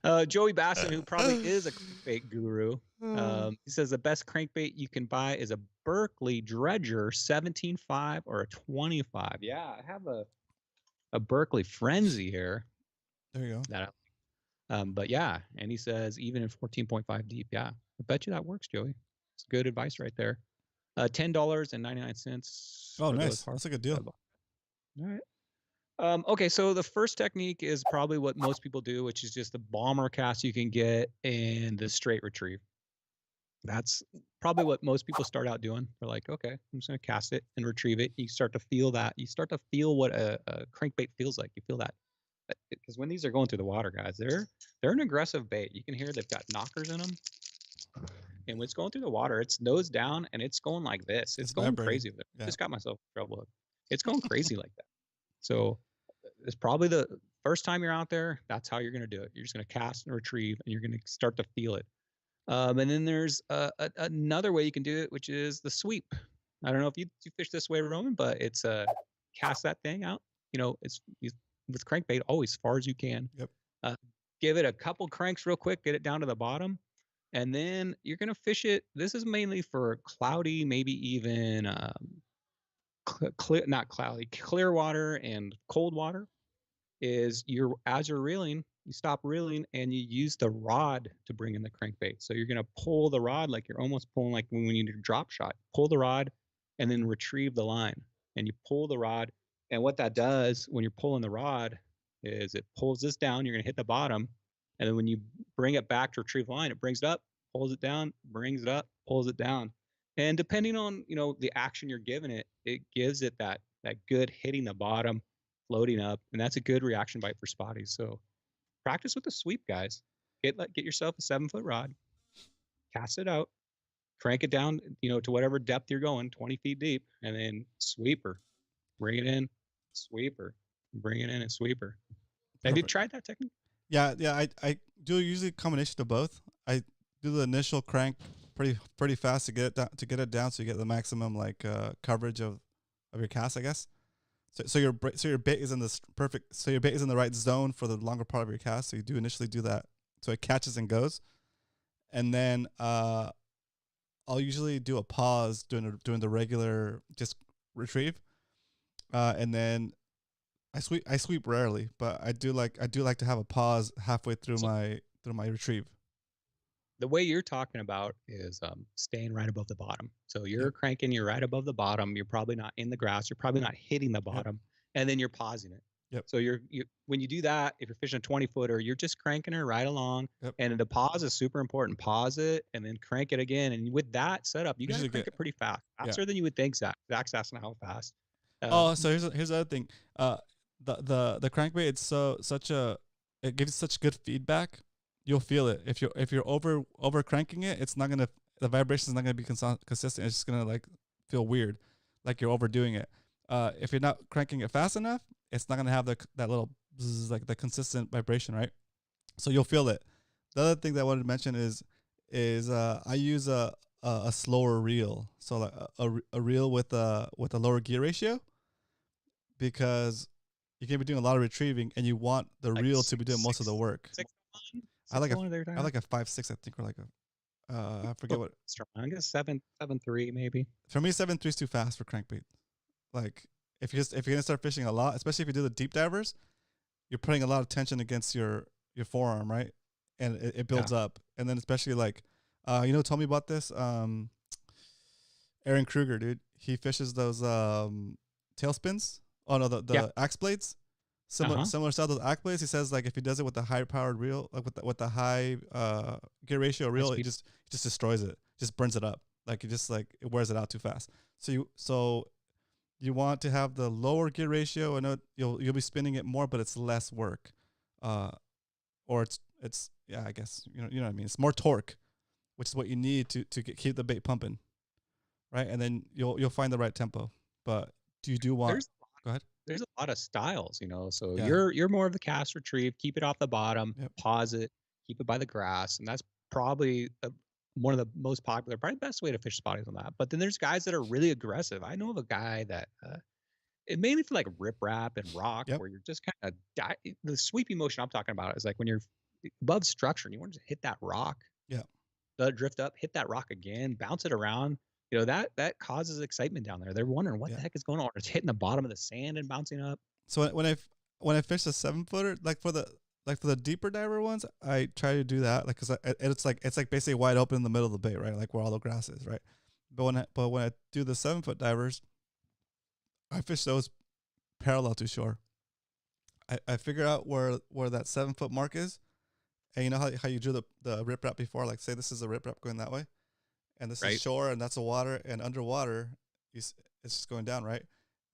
did. Joey Basson, who probably is a crankbait guru, he says the best crankbait you can buy is a Berkeley Dredger 17.5 or a 25. Yeah, I have a Berkeley Frenzy here. There you go. But yeah, and he says even in 14.5 deep, yeah, I bet you that works, Joey. It's good advice right there. $10.99. Oh, for those nice. hard- That's a good deal. All right. Okay, so the first technique is probably what most people do, which is just the bomber cast you can get and the straight retrieve. That's probably what most people start out doing. They're like, okay, I'm just gonna cast it and retrieve it. You start to feel that. You start to feel what a crankbait feels like. You feel that because when these are going through the water, guys, they're an aggressive bait. You can hear they've got knockers in them, and when it's going through the water, it's nose down and it's going like this. It's going vibrating. crazy. Yeah. Just got myself in trouble. It's going crazy like that. So it's probably the first time you're out there. That's how you're gonna do it. You're just gonna cast and retrieve, and you're gonna start to feel it. And then there's another way you can do it, which is the sweep. I don't know if you fish this way, Roman, but it's cast that thing out. It's with crankbait always as far as you can. Yep. Give it a couple cranks real quick, get it down to the bottom, and then you're gonna fish it. This is mainly for cloudy, maybe even not cloudy, clear water and cold water. As you're reeling, you stop reeling and you use the rod to bring in the crankbait. So you're gonna pull the rod like you're almost pulling like when you do a drop shot. Pull the rod and then retrieve the line. And you pull the rod, and what that does when you're pulling the rod is it pulls this down. You're gonna hit the bottom, and then when you bring it back to retrieve the line, it brings it up, pulls it down, brings it up, pulls it down. And depending on the action you're giving it, it gives it that good hitting the bottom, floating up, and that's a good reaction bite for spotties. So practice with the sweep, guys. Get yourself a 7-foot rod, cast it out, crank it down, to whatever depth you're going, 20 feet deep, and then sweeper, bring it in, sweeper, bring it in, and sweeper. Have you tried that technique? Yeah. I do usually a combination of both. I do the initial crank pretty fast to get it down, so you get the maximum coverage of your cast, I guess. So your bait is in this perfect. So your bait is in the right zone for the longer part of your cast. So you do initially do that, so it catches and goes, and then I'll usually do a pause doing the regular just retrieve, and then I sweep rarely, but I do like to have a pause halfway through my retrieve. The way you're talking about is staying right above the bottom. So you're cranking, you're right above the bottom. You're probably not in the grass. You're probably not hitting the bottom, and then you're pausing it. Yep. So you when you do that, if you're fishing a 20-footer, you're just cranking her right along. Yep. And the pause is super important. Pause it and then crank it again. And with that setup, you got to crank it pretty fast, faster than you would think. Zach's asking how fast. So here's the other thing. The crankbait, it gives such good feedback. You'll feel it if you're over cranking it. The vibration is not gonna be consistent. It's just gonna feel weird, like you're overdoing it. If you're not cranking it fast enough, it's not gonna have that little bzz, the consistent vibration, right? So you'll feel it. The other thing that I wanted to mention is I use a slower reel, so a reel with a lower gear ratio, because you're gonna be doing a lot of retrieving, and you want the reel to be doing most of the work. I like a 5.6, I think, or I forget what. I guess 7.3 maybe. For me, 7.3 is too fast for crankbait. If you're gonna start fishing a lot, especially if you do the deep divers, you're putting a lot of tension against your forearm, right? And it builds up, and then especially tell me about this. Aaron Kruger, dude, he fishes those tailspins. Oh no, the axe blades. Similar style to the axe blades. He says if he does it with the high powered reel, with the high gear ratio reel, he just destroys it, just burns it up. It wears it out too fast. So you want to have the lower gear ratio. I know you'll be spinning it more, but it's less work. Or it's I guess you know what I mean. It's more torque, which is what you need to keep the bait pumping, right? And then you'll find the right tempo. But you want? Go ahead. There's a lot of styles, so you're more of the cast retrieve, keep it off the bottom, pause it, keep it by the grass. And that's probably one of the most popular, probably the best way to fish spotties on that. But then there's guys that are really aggressive. I know of a guy that it mainly for riprap and rock, where you're just kind of the sweeping motion I'm talking about is when you're above structure and you want to hit that rock, let it drift up, hit that rock again, bounce it around. That causes excitement down there. They're wondering what the heck is going on. It's hitting the bottom of the sand and bouncing up. So when I fish a 7-footer, for the deeper diver ones, I try to do that, because it's basically wide open in the middle of the bait, right? Where all the grass is, right? but when I do the 7-foot divers, I fish those parallel to shore. I figure out where that 7-foot mark is, and you know how you drew the riprap before, like say this is a riprap going that way, and this is shore, and that's the water, and underwater, it's just going down, right?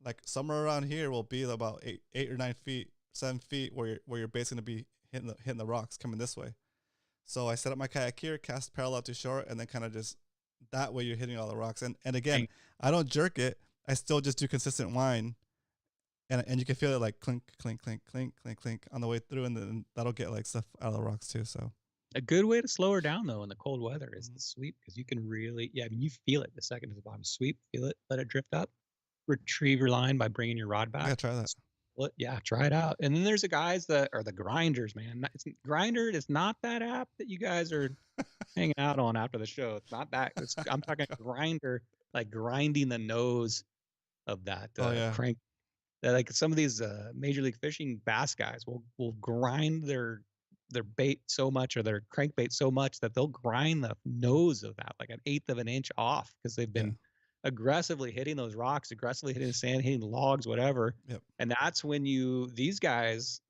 Like somewhere around here will be about 8 or 9 feet, 7 feet where you're basically gonna be hitting the rocks coming this way. So I set up my kayak here, cast parallel to shore, and then kind of just that way you're hitting all the rocks. And again, I don't jerk it. I still just do consistent whine, and you can feel it like clink, clink, clink, clink, clink, clink on the way through, and then that'll get like stuff out of the rocks too. So a good way to slow her down though in the cold weather is the sweep, because you can really, I mean, you feel it the second to the bottom. Sweep, feel it, let it drift up, retrieve your line by bringing your rod back. Yeah, try that. Yeah, try it out. And then there's the guys that are the grinders, man. Grinder is not that app that you guys are hanging out on after the show. It's not that. I'm talking grinder, like grinding the nose of that crank. Like some of these Major League Fishing bass guys will grind their bait so much, or their crankbait so much, that they'll grind the nose of that like 1/8 of an inch off, because they've been aggressively hitting those rocks, aggressively hitting the sand, hitting logs, whatever. Yep. And that's when these guys,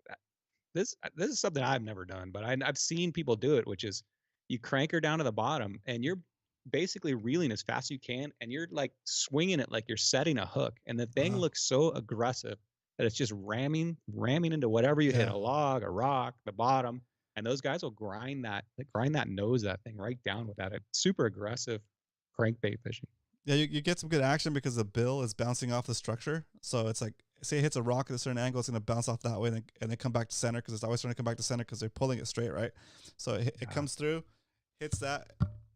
this is something I've never done, but I've seen people do it, which is you crank her down to the bottom and you're basically reeling as fast as you can, and you're like swinging it like you're setting a hook, and the thing looks so aggressive that it's just ramming into whatever you hit, a log, a rock, the bottom, and those guys will grind that nose of that thing right down with that. It's super aggressive crankbait fishing. Yeah, you get some good action because the bill is bouncing off the structure. So it's like, say it hits a rock at a certain angle, it's going to bounce off that way, and then come back to center, because it's always trying to come back to center because they're pulling it straight, right? So it comes through, hits that,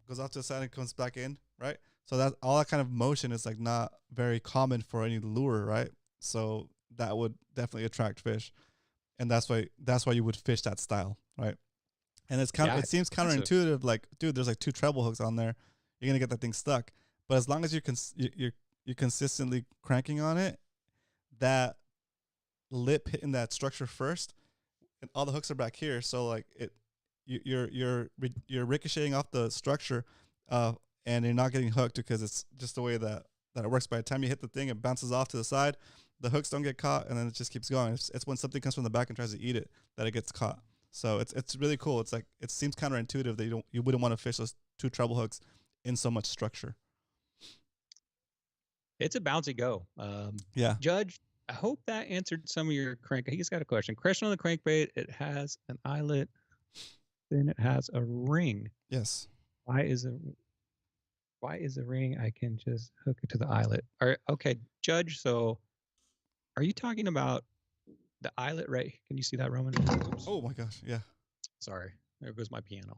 goes off to the side, and comes back in, right? So that all that kind of motion is like not very common for any lure, right? So that would definitely attract fish, and that's why you would fish that style, right? And it's it seems counterintuitive, like, dude, there's like 2 treble hooks on there, you're gonna get that thing stuck. But as long as you're consistently cranking on it, that lip hitting that structure first, and all the hooks are back here. So like you're ricocheting off the structure, and you're not getting hooked, because it's just the way that it works. By the time you hit the thing, it bounces off to the side. The hooks don't get caught, and then it just keeps going. It's when something comes from the back and tries to eat it that it gets caught. So it's really cool. It's like, it seems counterintuitive that you wouldn't want to fish those 2 treble hooks in so much structure. It's a bouncy go. Judge, I hope that answered some of your crank. He's got a question. Question on the crankbait. It has an eyelet, then it has a ring. Yes. Why is a ring? I can just hook it to the eyelet. All right, okay, Judge. So, are you talking about the eyelet right? Can you see that, Roman? Oops. Oh my gosh, yeah. Sorry, there goes my piano.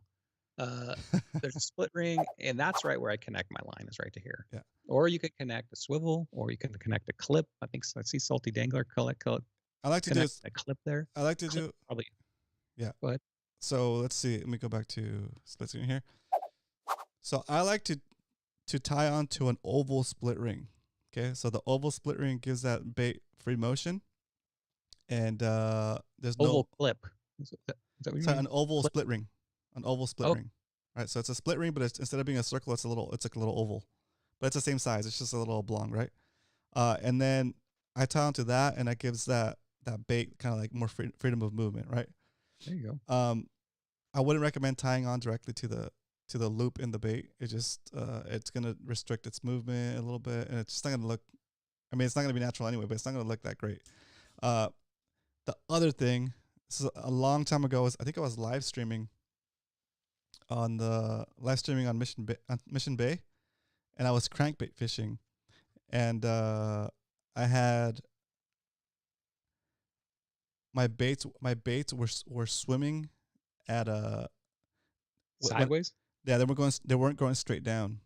There's a split ring, and that's right where I connect my line, is right to here. Yeah. Or you could connect a swivel, or you can connect a clip. I see Salty Dangler collect. I like to do a clip there. I like to do probably. Yeah. Go ahead. So let's see. Let me go back to split screen here. So I like to tie onto an oval split ring. Okay, so the oval split ring gives that bait free motion, and there's oval clip. Is that what you mean? An oval split ring. An oval split ring. Right, so it's a split ring, but instead of being a circle, it's like a little oval, but it's the same size. It's just a little oblong, right? And then I tie onto that, and that gives that bait kind of like more freedom of movement, right? There you go. I wouldn't recommend tying on directly to the loop in the bait. It just it's gonna restrict its movement a little bit, and it's just not gonna look. I mean, it's not gonna be natural anyway, but it's not gonna look that great. The other thing, this is a long time ago. I think I was live streaming on Mission Bay, and I was crankbait fishing, and I had my baits were swimming at a sideways. They weren't going straight down.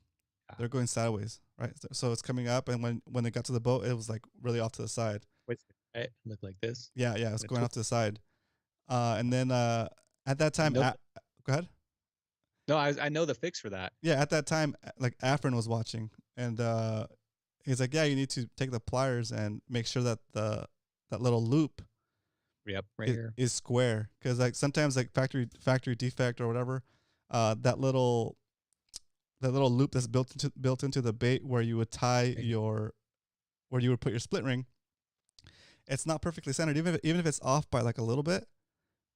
They're going sideways, right? So it's coming up, and when it got to the boat, it was like really off to the side. Wait, it looked like this. Yeah, it was going off to the side. And then at that time, go ahead. No, I know the fix for that. Yeah, at that time, like Afrin was watching, and he's like, "Yeah, you need to take the pliers and make sure that that little loop, here, is square, because like sometimes like factory defect or whatever, that little little loop that's built into the bait where you would tie where you would put your split ring. It's not perfectly centered, even if it's off by like a little bit.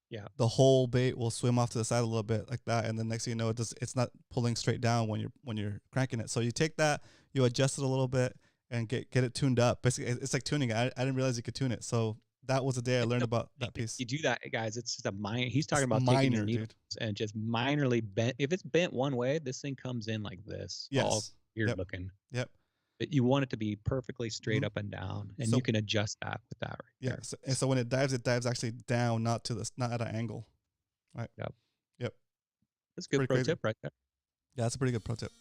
Yeah, the whole bait will swim off to the side a little bit like that, and then next thing you know, it's not pulling straight down when you're cranking it. So you take that, you adjust it a little bit, and get it tuned up. Basically, it's like tuning it. I didn't realize you could tune it. So that was the day I learned about that piece. You do that, guys. It's just a minor. He's talking about minor, taking your needles and just minorly bent. If it's bent one way, this thing comes in like this. Yes. All weird looking. Yep. But you want it to be perfectly straight up and down, and you can adjust that with that right there. So when it dives actually down, not at an angle. Right. Yep. That's a good pro tip right there. Yeah, that's a pretty good pro tip.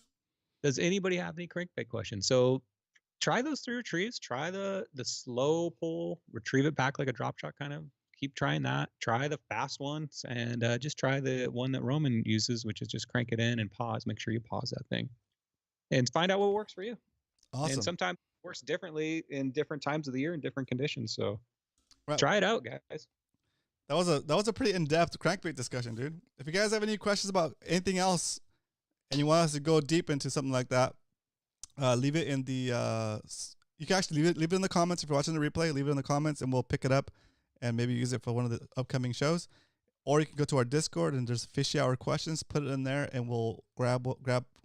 Does anybody have any crankbait questions? So try those 3 retrieves. Try the slow pull, retrieve it back like a drop shot kind of. Keep trying that. Try the fast ones, and just try the one that Roman uses, which is just crank it in and pause. Make sure you pause that thing, and find out what works for you. Awesome. And sometimes it works differently in different times of the year and different conditions. So try it out, guys. That was a pretty in-depth crankbait discussion, dude. If you guys have any questions about anything else and you want us to go deep into something like that, leave it in the you can actually leave it in the comments. If you're watching the replay, leave it in the comments and we'll pick it up and maybe use it for one of the upcoming shows. Or you can go to our Discord and there's Fishy Hour questions, put it in there, and we'll grab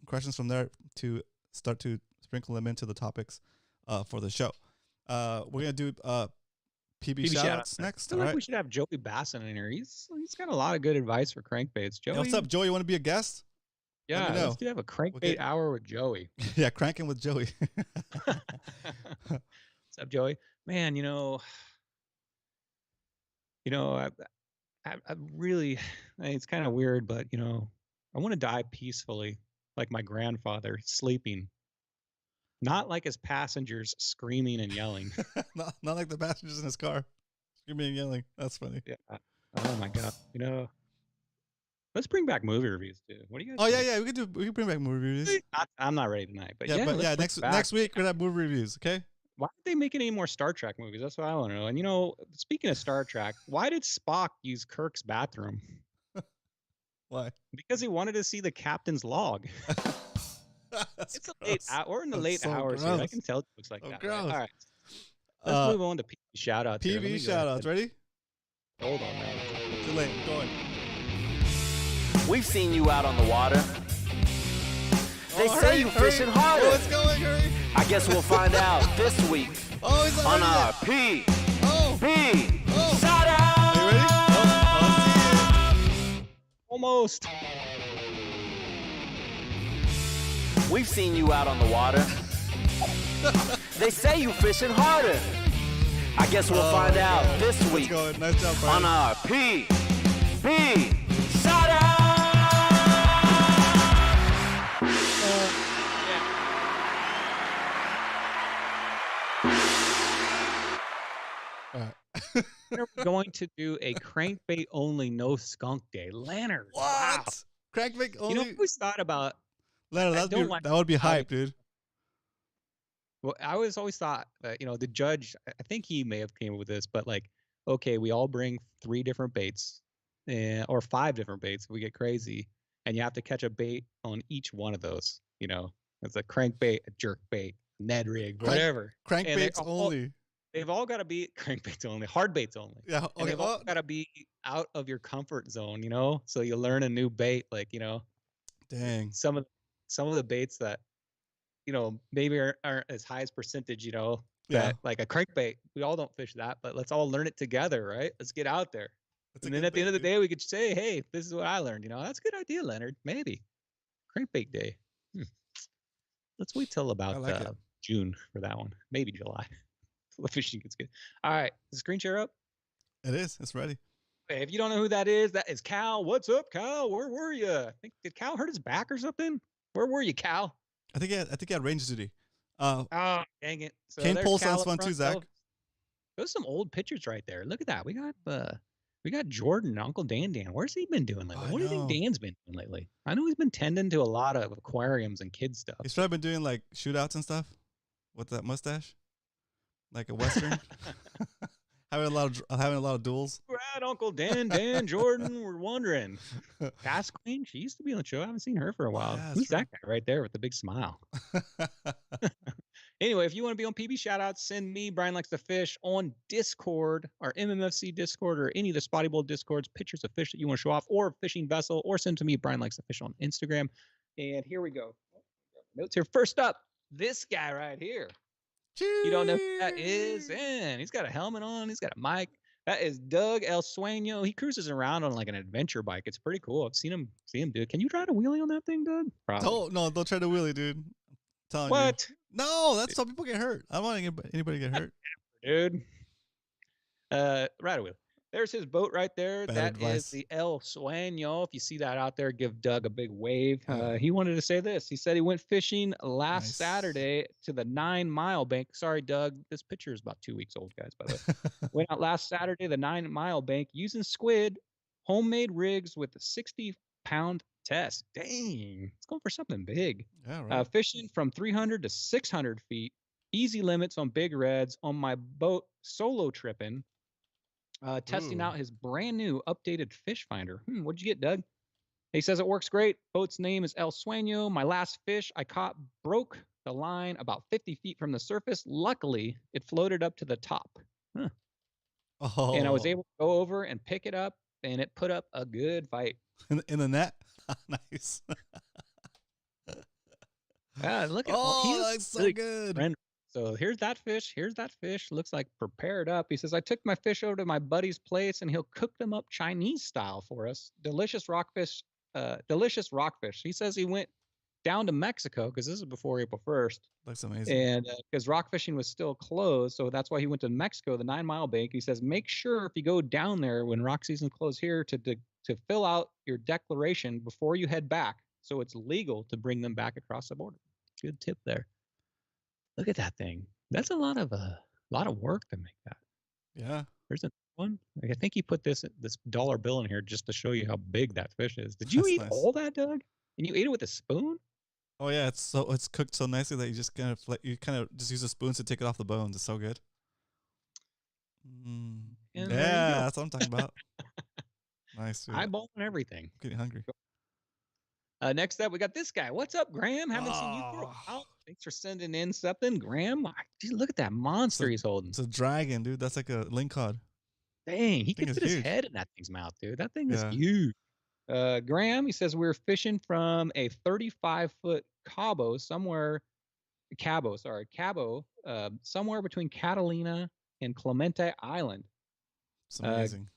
questions from there to start to sprinkle them into the topics for the show. We're gonna do PB shoutouts next. I feel like we should have Joey Basson in here. He's got a lot of good advice for crankbaits. Joey, what's up, Joey? You want to be a guest? Yeah, let's have a crankbait hour with Joey. Yeah, cranking with Joey. What's up, Joey? Man, I really, it's kind of weird, but I want to die peacefully, like my grandfather, sleeping. Not like his passengers screaming and yelling. not like the passengers in his car screaming and yelling. That's funny. Yeah. Oh my God. Let's bring back movie reviews too. What do you guys? Oh think? yeah. We can bring back movie reviews. I'm not ready tonight, but next week we're gonna have movie reviews. Okay. Why aren't they making any more Star Trek movies? That's what I want to know. And speaking of Star Trek, why did Spock use Kirk's bathroom? Why? Because he wanted to see the captain's log. It's a late hour. We're in the late hours here. I can tell it looks like that. Right? All right. Let's move on to PV shoutouts. PV shoutouts. Ready? Hold on, man. Too late. Going. We've seen you out on the water. They say you're fishing harder. Oh, it's going, hurry. I guess we'll find out this week on our PV shoutout. Are you ready? Oh, Almost. We've seen you out on the water. They say you fishing harder. I guess we'll find out this week nice job, on our PV shoutout. All right. We're going to do a crankbait only, no skunk day. Leonard. What? Wow. Crankbait only? I always thought about Leonard, that would be hype, dude. Well, I always thought that, the judge, I think he may have came up with this, but okay, we all bring 3 different baits or 5 different baits if we get crazy, and you have to catch a bait on each one of those. It's a crankbait, a jerk bait, Ned rig, whatever. Crankbaits only. They've all got to be crankbaits only, hard baits only. Yeah. And they've all got to be out of your comfort zone, so you learn a new bait, Dang. some of the baits that maybe aren't as high as percentage, that like a crankbait. We all don't fish that, but let's all learn it together, right? Let's get out there. And then at the end of the day, we could say, hey, this is what I learned. That's a good idea, Leonard. Maybe crankbait day. Let's wait till about June for that one. Maybe July. The fishing gets good. All right. Is the screen share up? It is. It's ready. Hey, if you don't know who that is Cal. What's up, Cal? Where were you? Did Cal hurt his back or something? Where were you, Cal? I think he had range duty. Oh, dang it. So Cane pole sounds fun too, Zach. Those some old pictures right there. Look at that. We got Jordan, Uncle Dan. Where's he been doing lately? What do you think Dan's been doing lately? I know he's been tending to a lot of aquariums and kid stuff. He's probably been doing like shootouts and stuff with that mustache, like a Western. having a lot of duels. Right Uncle Dan Jordan. We're wondering. Cass Queen, she used to be on the show. I haven't seen her for a while. Yeah, Who's true. that guy right there with the big smile? Anyway, if you want to be on PB shoutouts, send me, Brian Likes to Fish, on Discord, our MMFC Discord, or any of the Spotty Bowl Discords, pictures of fish that you want to show off, or fishing vessel, or send to me, Brian Likes to Fish, on Instagram. And here we go. Notes here. First up, this guy right here. You don't know who that is? And he's got a helmet on. He's got a mic. That is Doug El Sueño. He cruises around on like an adventure bike. It's pretty cool. I've seen him do it. Can you try to wheelie on that thing, Doug? Probably. Don't try to wheelie, dude. I'm telling What? you. No, that's how people get hurt. I don't want anybody to get hurt. Dude. Right away. There's his boat right there. Bad That advice. is the El Sueño. If you see that out there, give Doug a big wave. He wanted to say this. He said he went fishing last Saturday to the 9 Mile Bank. Sorry, Doug. This picture is about 2 weeks old, guys, by the way. Went out last Saturday, the 9 Mile Bank, using squid, homemade rigs with a 60-pound test. Dang. It's going for something big. Yeah, right. Fishing from 300 to 600 feet. Easy limits on big reds. On my boat, solo tripping. Testing out his brand new updated fish finder. What'd you get, Doug? He says it works great. Boat's name is El Sueño. My last fish I caught broke the line about 50 feet from the surface. Luckily, it floated up to the top. Oh. And I was able to go over and pick it up, and it put up a good fight. In the net? Nice. Look at that's so really good. friendly. So here's that fish. Looks like prepared up. He says, I took my fish over to my buddy's place and he'll cook them up Chinese style for us. Delicious rockfish. He says he went down to Mexico because this is before April 1st. Looks amazing. And because rock fishing was still closed. So that's why he went to Mexico, the 9 Mile Bank. He says, make sure if you go down there when rock season closed here to fill out your declaration before you head back. So it's legal to bring them back across the border. Good tip there. Look at that thing. That's a lot of work to make that. Yeah. There's a one. I think he put this dollar bill in here just to show you how big that fish is. Did you eat all that, Doug? And you ate it with a spoon? Oh yeah, it's cooked so nicely that you just kind of just use a spoon to take it off the bones. It's so good. Yeah, that's what I'm talking about. Nice. Dude. Eyeball and everything. I'm getting hungry. Next up, we got this guy. What's up, Graham? Haven't seen you for a while. Thanks for sending in something, Graham. Geez, look at that monster he's holding. It's a dragon, dude. That's like a lingcod. Dang, he can fit his head in that thing's mouth, dude. That thing is huge. Graham, he says we're fishing from a 35-foot cabo somewhere between Catalina and Clemente Island. It's amazing.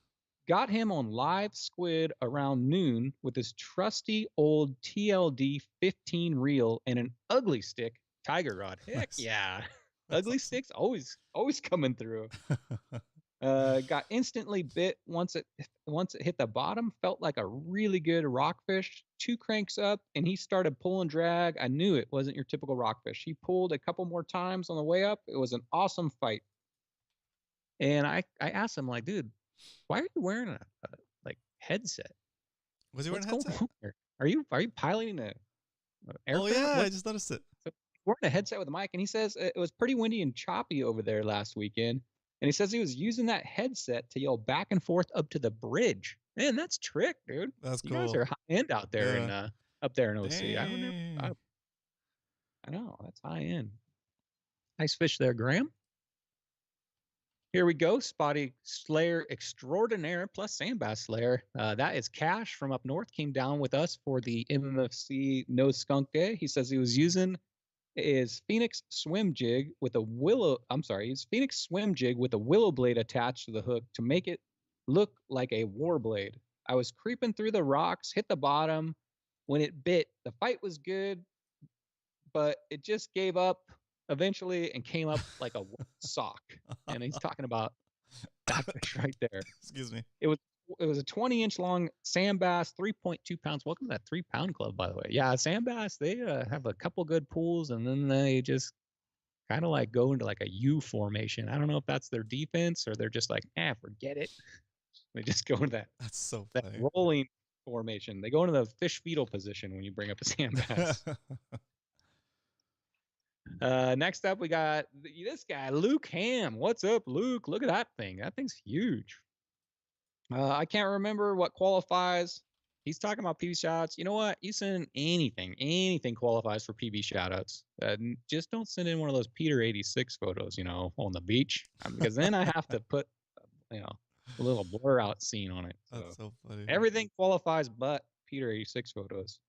Got him on live squid around noon with his trusty old TLD 15 reel and an ugly stick tiger rod. Heck yeah. Ugly sticks always coming through. Got instantly bit once it hit the bottom. Felt like a really good rockfish. 2 cranks up and he started pulling drag. I knew it wasn't your typical rockfish. He pulled a couple more times on the way up. It was an awesome fight. And I asked him, like, dude, why are you wearing a headset? Was he wearing a headset? Are you piloting a aircraft? Oh yeah, I just noticed it. So wearing a headset with a mic, and he says it was pretty windy and choppy over there last weekend. And he says he was using that headset to yell back and forth up to the bridge. Man, that's trick, dude. That's you cool. You guys are high end out there in up there in OC. Dang. I know that's high end. Nice fish there, Graham. Here we go. Spotty Slayer Extraordinaire plus Sandbass Slayer. That is Cash from up north. Came down with us for the MMFC No Skunk Day. He says he was using his Phoenix swim jig with a willow blade attached to the hook to make it look like a war blade. I was creeping through the rocks, hit the bottom. When it bit, the fight was good, but it just gave up eventually and came up like a sock. And he's talking about that fish right there. Excuse me. It was a 20-inch long sand bass, 3.2 pounds. Welcome to that 3-pound club, by the way. Yeah, sand bass, they have a couple good pools, and then they just kind of like go into like a U formation. I don't know if that's their defense or they're just like, forget it. They just go into that. That's so that funny. rolling formation. They go into the fish fetal position when you bring up a sand bass. Next up, we got this guy, Luke Ham. What's up, Luke? Look at that thing. That thing's huge. I can't remember what qualifies. He's talking about PB shoutouts. You know what? You send anything qualifies for PB shoutouts. Just don't send in one of those Peter 86 photos, on the beach, because then I have to put, a little blur out scene on it. That's so funny. Everything qualifies but Peter 86 photos.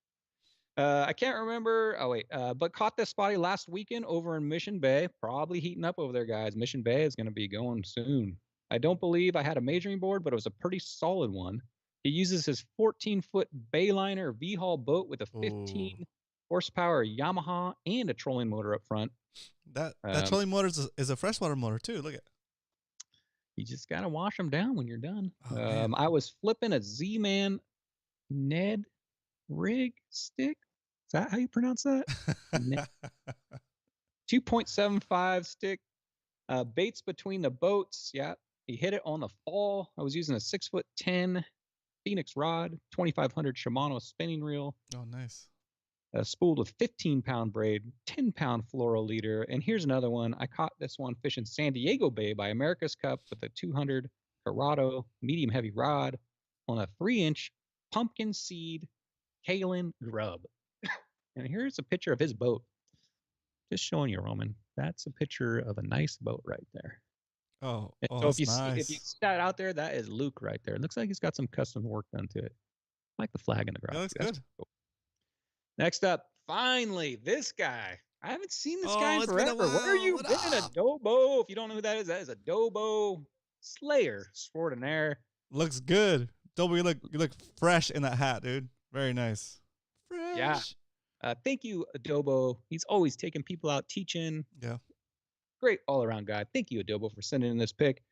I can't remember. Oh, wait. But caught this spotty last weekend over in Mission Bay. Probably heating up over there, guys. Mission Bay is going to be going soon. I don't believe I had a majoring board, but it was a pretty solid one. He uses his 14-foot Bayliner V-Haul boat with a 15 horsepower Yamaha and a trolling motor up front. That trolling motor is a freshwater motor too. Look at. You just gotta wash them down when you're done. Oh, I was flipping a Z-Man Ned rig stick. Is that how you pronounce that? 2.75 stick. Baits between the boats. Yeah, he hit it on the fall. I was using a 6'10" Phoenix rod, 2500 Shimano spinning reel. Oh, nice. Spooled with 15-pound braid, 10-pound fluoro leader. And here's another one. I caught this one fishing San Diego Bay by America's Cup with a 200 Corrado medium heavy rod on a 3-inch pumpkin seed Kalen grub. And here's a picture of his boat. Just showing you, Roman. That's a picture of a nice boat right there. So if you nice. see that out there, that is Luke right there. It looks like he's got some custom work done to it. I like the flag in the garage. That looks good. Cool. Next up, finally, this guy. I haven't seen this guy in forever. Where are you been? Adobo. If you don't know who that is Adobo Slayer extraordinaire. Looks good. Adobo, you look fresh in that hat, dude. Very nice. Fresh. Yeah. Thank you, Adobo. He's always taking people out teaching. Yeah. Great all-around guy. Thank you, Adobo, for sending in this pic.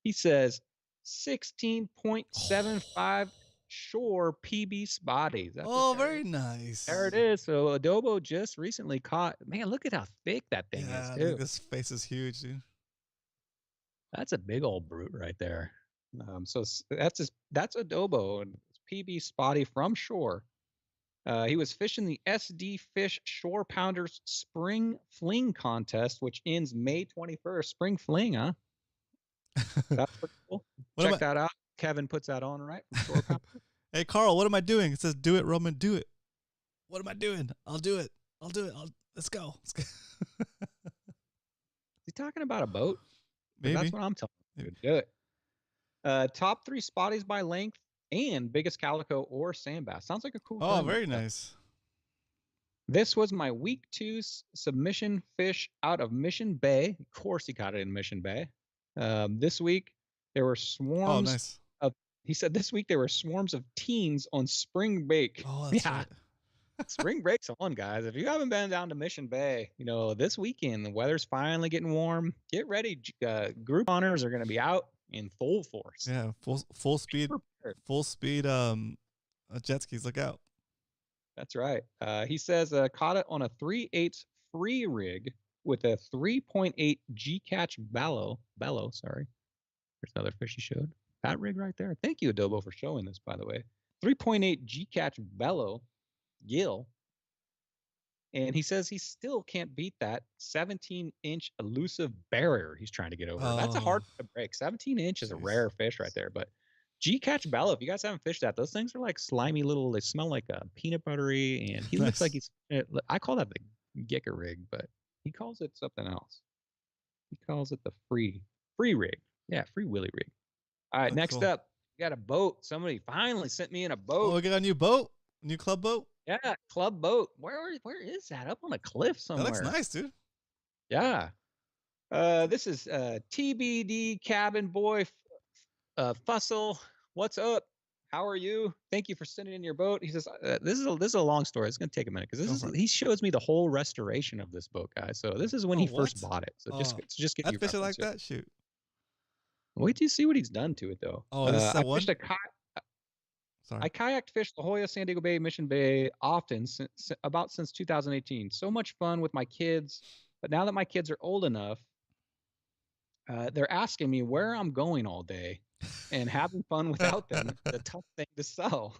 He says 16.75 Shore PB spotties. Very nice. There it is. So Adobo just recently caught. Man, look at how thick that thing is, too. This face is huge, dude. That's a big old brute right there. So that's Adobo, and it's PB spotty from shore. He was fishing the SD Fish Shore Pounders Spring Fling Contest, which ends May 21st. Spring Fling, huh? That's pretty cool. Check that out. Kevin puts that on, right? Shore Pounders. Hey, Carl, what am I doing? It says, do it, Roman, do it. What am I doing? I'll do it. Let's go. Is he talking about a boat? Maybe. That's what I'm telling you. Do it. Top 3 spotties by length and biggest calico or sand bass. Sounds like a cool Oh, very nice. This was my week 2 submission fish out of Mission Bay. Of course, he caught it in Mission Bay. This week, there were swarms. Oh, nice. He said this week there were swarms of teens on spring break. Oh, that's right. Spring break's on, guys. If you haven't been down to Mission Bay, this weekend the weather's finally getting warm. Get ready. Group honors are going to be out in full force. Yeah, full speed jet skis. Look out. That's right. He says caught it on a 3/8 free rig with a 3.8 G catch bellow. Sorry, there's another fish he showed. That rig right there. Thank you, Adobo, for showing this, by the way. 3.8 G catch bellow gill. And he says he still can't beat that 17-inch elusive barrier he's trying to get over. That's a hard to break. 17-inch is a rare fish right there. But G-Catch Bellow, if you guys haven't fished that, those things are like slimy little, they smell like peanut buttery. And he looks like he's, I call that the Gicker rig, but he calls it something else. He calls it the free rig. Yeah, free willy rig. All right, next up, we got a boat. Somebody finally sent me in a boat. Oh, we got a new boat? New club boat? Yeah, club boat. Where is that? Up on a cliff somewhere. That looks nice, dude. Yeah. This is TBD Cabin Boy Fussel. What's up? How are you? Thank you for sending in your boat. He says this is a long story. It's gonna take a minute because he shows me the whole restoration of this boat, guys. So this is when he first bought it. So just get you fish it like that. Shoot. Wait till you see what he's done to it, though. Oh, this is the one. I kayaked fished La Jolla, San Diego Bay, Mission Bay often since 2018. So much fun with my kids. But now that my kids are old enough, they're asking me where I'm going all day, and having fun without them is a tough thing to sell.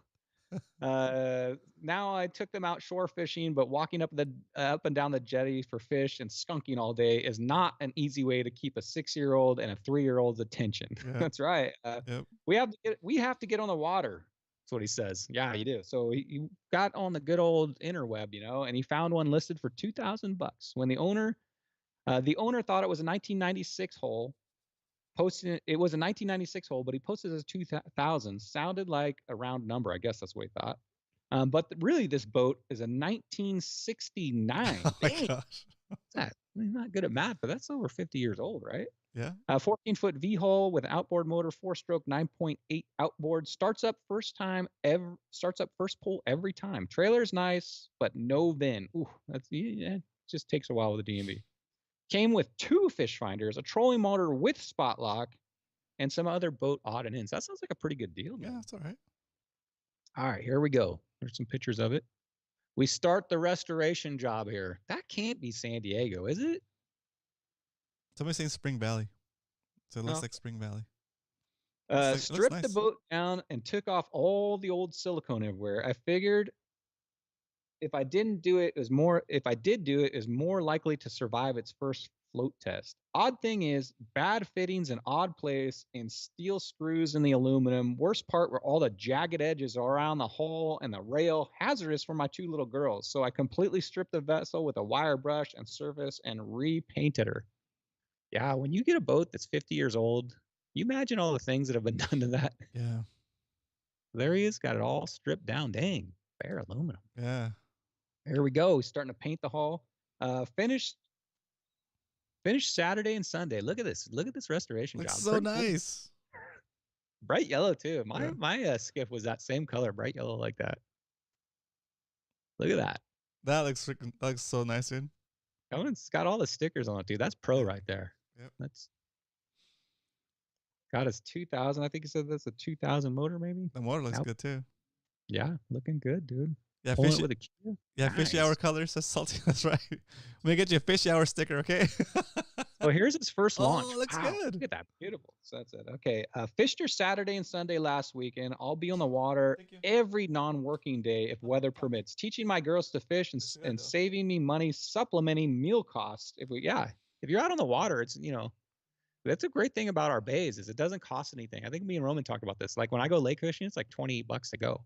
Now I took them out shore fishing, but walking up and down the jetty for fish and skunking all day is not an easy way to keep a 6-year-old and a 3-year-old's attention. Yeah. That's right. Yep. We have to get on the water. That's what he says. Yeah, you do. So he got on the good old interweb, and he found one listed for $2,000. When the owner thought it was a 1996 hole. It was a 1996 hole, but he posted it as 2000. Sounded like a round number. I guess that's what he thought. But really, this boat is a 1969. Oh my Dang. gosh. I'm not good at math, but that's over 50 years old, right? Yeah. 14-foot V hull with an outboard motor, 4-stroke, 9.8 outboard. Starts up first pull every time. Trailer's nice, but no VIN. Ooh, just takes a while with the DMV. Came with 2 fish finders, a trolling motor with spot lock, and some other boat odd and ends. That sounds like a pretty good deal. Yeah, that's all right. All right, here we go. There's some pictures of it. We start the restoration job here. That can't be San Diego, is it? Somebody's saying Spring Valley. So it looks like Spring Valley. Stripped nice. the boat down and took off all the old silicone everywhere. I figured if I did do it, it was more likely to survive its first float test. Odd thing is, bad fittings and odd place and steel screws in the aluminum. Worst part were all the jagged edges around the hull and the rail, hazardous for my 2 little girls. So I completely stripped the vessel with a wire brush and surface and repainted her. Yeah, when you get a boat that's 50 years old, you imagine all the things that have been done to that. Yeah. There he is, got it all stripped down. Dang, bare aluminum. Yeah. Here we go. He's starting to paint the hull. Finished Saturday and Sunday. Look at this. Look at this restoration Looks job. so Pretty cool. nice. Bright yellow too. Yeah. My skiff was that same color, bright yellow like that. Look at that. That looks so nice, dude. Oh, it's got all the stickers on it, dude. That's pro right there. Yep. That's got his 2000. I think he said that's a 2000 motor, maybe. The motor looks good too. Yeah, looking good, dude. Yeah, Pulling fishy. it with a key. Yeah, Nice. Fishy Hour colors. That's salty. That's right. I'm gonna get you a Fishy Hour sticker, okay? Oh, here's his first launch. Oh, looks Wow, good. Look at that. Beautiful. So that's it. Okay. Fished her Saturday and Sunday last weekend. I'll be on the water every non-working day if weather permits. Teaching my girls to fish and saving me money, supplementing meal costs. If you're out on the water, it's, that's a great thing about our bays is it doesn't cost anything. I think me and Roman talked about this. Like when I go lake fishing, it's like $28 to go.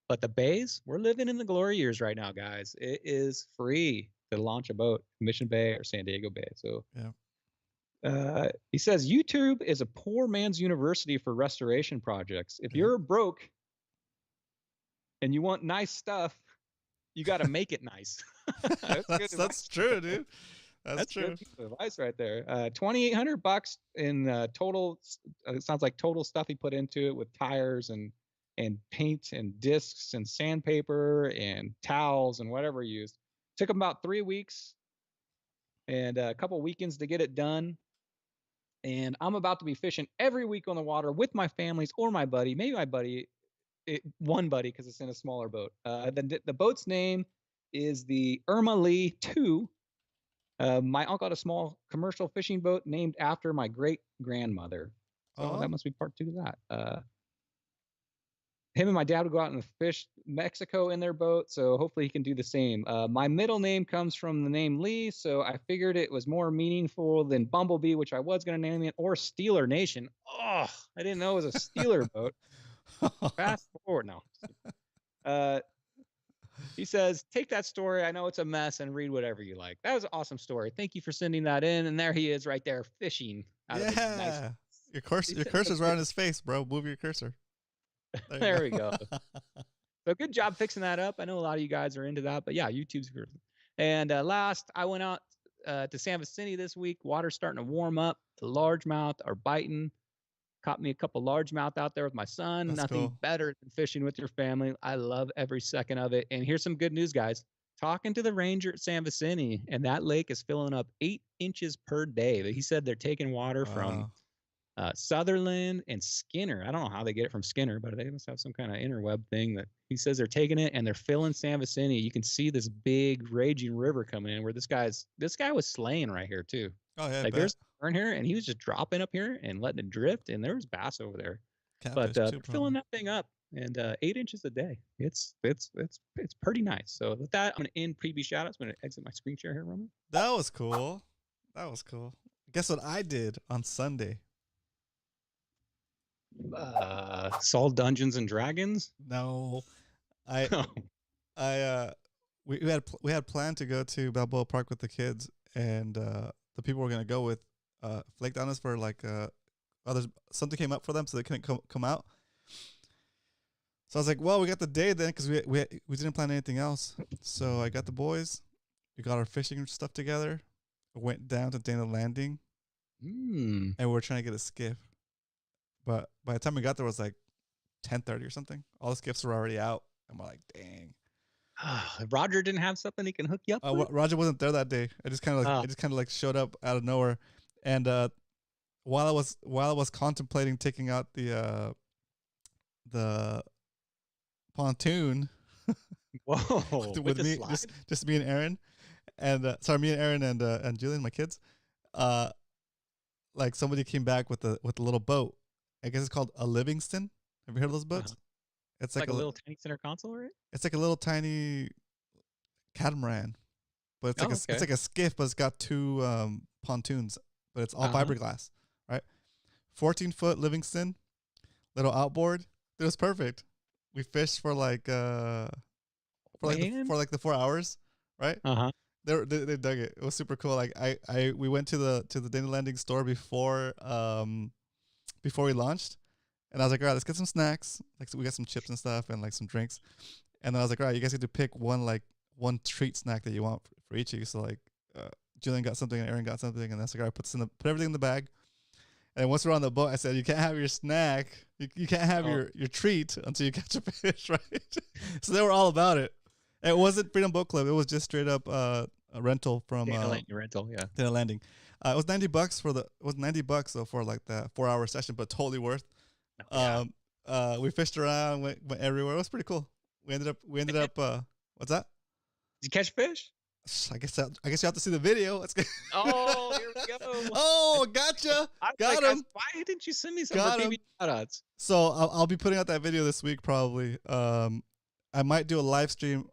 But the bays, we're living in the glory years right now, guys. It is free to launch a boat, Mission Bay or San Diego Bay. So yeah. He says YouTube is a poor man's university for restoration projects. If you're broke and you want nice stuff, you got to make it nice. That's true, dude. That's true. Good piece of advice right there. $2,800 in total. It sounds like total stuff he put into it with tires and paint and discs and sandpaper and towels and whatever he used. Took him about 3 weeks and a couple weekends to get it done. And I'm about to be fishing every week on the water with my families or my buddy, maybe my buddy, one buddy because it's in a smaller boat. The boat's name is the Irma Lee 2. My uncle had a small commercial fishing boat named after my great grandmother. So that must be part 2 of that. Him and my dad would go out and fish Mexico in their boat, so hopefully he can do the same. My middle name comes from the name Lee, so I figured it was more meaningful than Bumblebee, which I was going to name it, or Steeler Nation. Oh, I didn't know it was a Steeler boat. Fast forward now. He says, take that story. I know it's a mess and read whatever you like. That was an awesome story. Thank you for sending that in. And there he is right there fishing. Yeah. Your cursor's right on his face, bro. Move your cursor. There we go. So good job fixing that up. I know a lot of you guys are into that, but yeah, YouTube's good. And last, I went out to San Vicente this week. Water's starting to warm up. The largemouth are biting. Caught me a couple largemouth out there with my son. That's Nothing cool. better than fishing with your family. I love every second of it. And here's some good news, guys. Talking to the ranger at San Vicente, and that lake is filling up 8 inches per day. He said they're taking water from Sutherland and Skinner. I don't know how they get it from Skinner, but they must have some kind of interweb thing that he says they're taking it and they're filling San Vicente. You can see this big raging river coming in where this guy was slaying right here too. Oh yeah, like there's a turn here and he was just dropping up here and letting it drift, and there was bass over there. Catfish But too, they're filling that thing up. and 8 inches a day. It's pretty nice. So with that, I'm gonna end preview shoutouts. I'm gonna exit my screen share here, Roman. That was cool. That was cool. Guess what I did on Sunday? Solve Dungeons and Dragons. No, Oh. we had planned to go to Balboa Park with the kids, and the people we're gonna go with flaked on us for like others. Something came up for them, so they couldn't come out. So I was like, well, we got the day then, because we didn't plan anything else. So I got the boys. We got our fishing stuff together. Went down to Dana Landing, and we were trying to get a skiff. But by the time we got there, it was like 10:30 or something. All the skiffs were already out, and we're like, dang. Roger didn't have something he can hook you up with? Roger wasn't there that day. I just kind of like showed up out of nowhere, and while I was contemplating taking out the pontoon Whoa! with me, just me and Aaron, and me and Aaron and Julian, my kids, like somebody came back with a little boat. I guess it's called a Livingston. Have you heard of those boats? It's like a little tiny center console, right? It's like a little tiny catamaran, but it's like a skiff, but it's got two pontoons, but it's all fiberglass, right? 14-foot Livingston, little outboard. It was perfect. We fished for like the 4 hours, right? They dug it. It was super cool. Like we went to the Dana Landing store before we launched, and I was like, all right, let's get some snacks. Like, so we got some chips and stuff and like some drinks, and then I was like, all right, you guys get to pick one treat snack that you want for each of you. So like, Julian got something and Aaron got something, and that's like, all right, put everything in the bag. And once we're on the boat, I said, you can't have your snack. You can't have your treat until you catch a fish, right? So they were all about it. It wasn't Freedom Boat Club. It was just straight up a rental from Dana Landing rental, yeah. Dana Landing. It was $90 though for like that 4-hour session, but totally worth. We fished around, went everywhere. It was pretty cool. We ended up. What's that? Did you catch fish? I guess you have to see the video. Let's go. Oh, here we go. Oh, gotcha. Got him. Why didn't you send me some baby shoutouts? So I'll be putting out that video this week probably. I might do a live stream.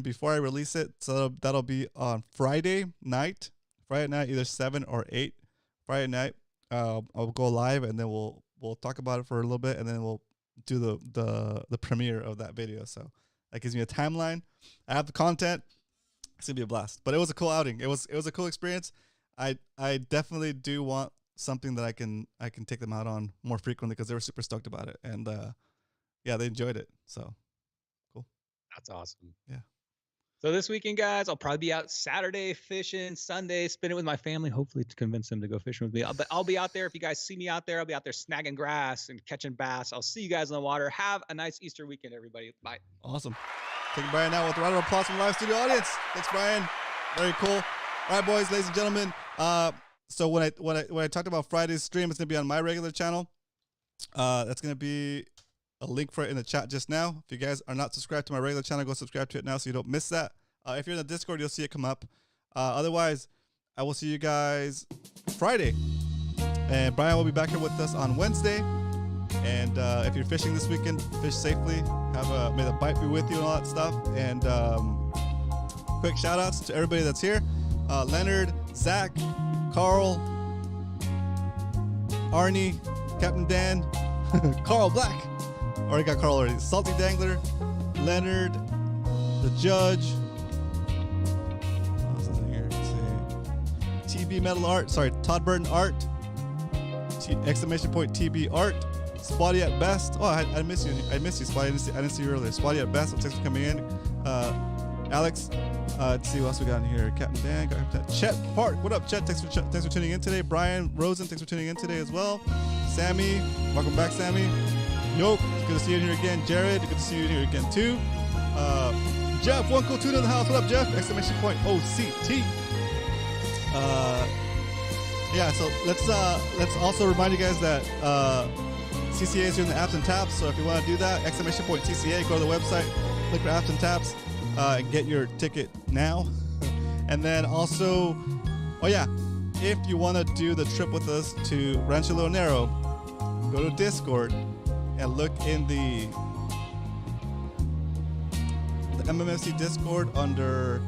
Before I release it. So that'll be on Friday night, either 7 or 8. Friday night, I'll go live, and then we'll talk about it for a little bit, and then we'll do the premiere of that video. So that gives me a timeline. I have the content. It's gonna be a blast. But it was a cool outing. It was a cool experience. I definitely do want something that I can take them out on more frequently, because they were super stoked about it, and yeah, they enjoyed it. So cool. That's awesome. Yeah. So this weekend, guys, I'll probably be out Saturday fishing, Sunday spending it with my family, hopefully to convince them to go fishing with me. But I'll be out there. If you guys see me out there, I'll be out there snagging grass and catching bass. I'll see you guys in the water. Have a nice Easter weekend, everybody. Bye. Awesome. Taking Brian out with a round of applause from the live studio audience. Thanks, Brian. Very cool. All right, boys, ladies and gentlemen. So when I talked about Friday's stream, it's gonna be on my regular channel. That's gonna be a link for it in the chat just now. If you guys are not subscribed to my regular channel, go subscribe to it now so you don't miss that. If you're in the Discord, you'll see it come up. Otherwise, I will see you guys Friday. And Brian will be back here with us on Wednesday. And if you're fishing this weekend, fish safely. May the bite be with you and all that stuff. And quick shout outs to everybody that's here. Leonard, Zach, Carl, Arnie, Captain Dan, Carl Black. Already got Carl already. Salty Dangler, Leonard, the Judge. What else is in here? Let's see. TB Metal Art. Sorry, Todd Burton Art. !TB Art. Spotty at best. Oh, I miss you. I miss you, Spotty. I didn't see you earlier. Spotty at best. Thanks for coming in. Alex. Let's see what else we got in here. Captain Dan. Chet Park. What up, Chet? Thanks for tuning in today. Brian Rosen. Thanks for tuning in today as well. Sammy. Welcome back, Sammy. Yoke. It's good to see you in here again. Jared. Good to see you in here again too. Jeff. One cool tune in the house. What up, Jeff? !OCT. Yeah. So let's also remind you guys that CCA is doing the apps and taps, so if you want to do that, !CCA, go to the website, click for apps and taps, and get your ticket now. And then also, oh yeah, if you want to do the trip with us to Rancho Leonero, go to Discord and look in the MMFC Discord under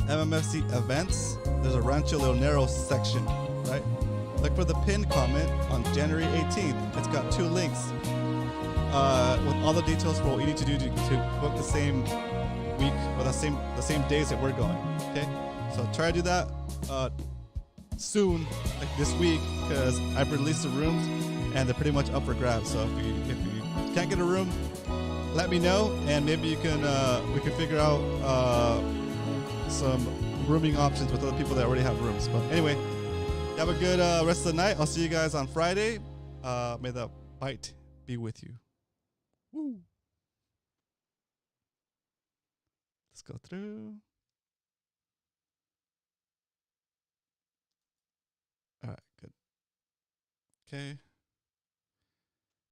MMFC events. There's a Rancho Leonero section, right? Look for the pinned comment on January 18th. It's got 2 links with all the details for what you need to do to book the same week or the same days that we're going. Okay, so try to do that soon, like this week, because I've released the rooms and they're pretty much up for grabs. So if you can't get a room, let me know, and maybe you can we can figure out some rooming options with other people that already have rooms. But anyway, have a good rest of the night. I'll see you guys on Friday. May the bite be with you. Woo. Let's go through. All right, good. Okay.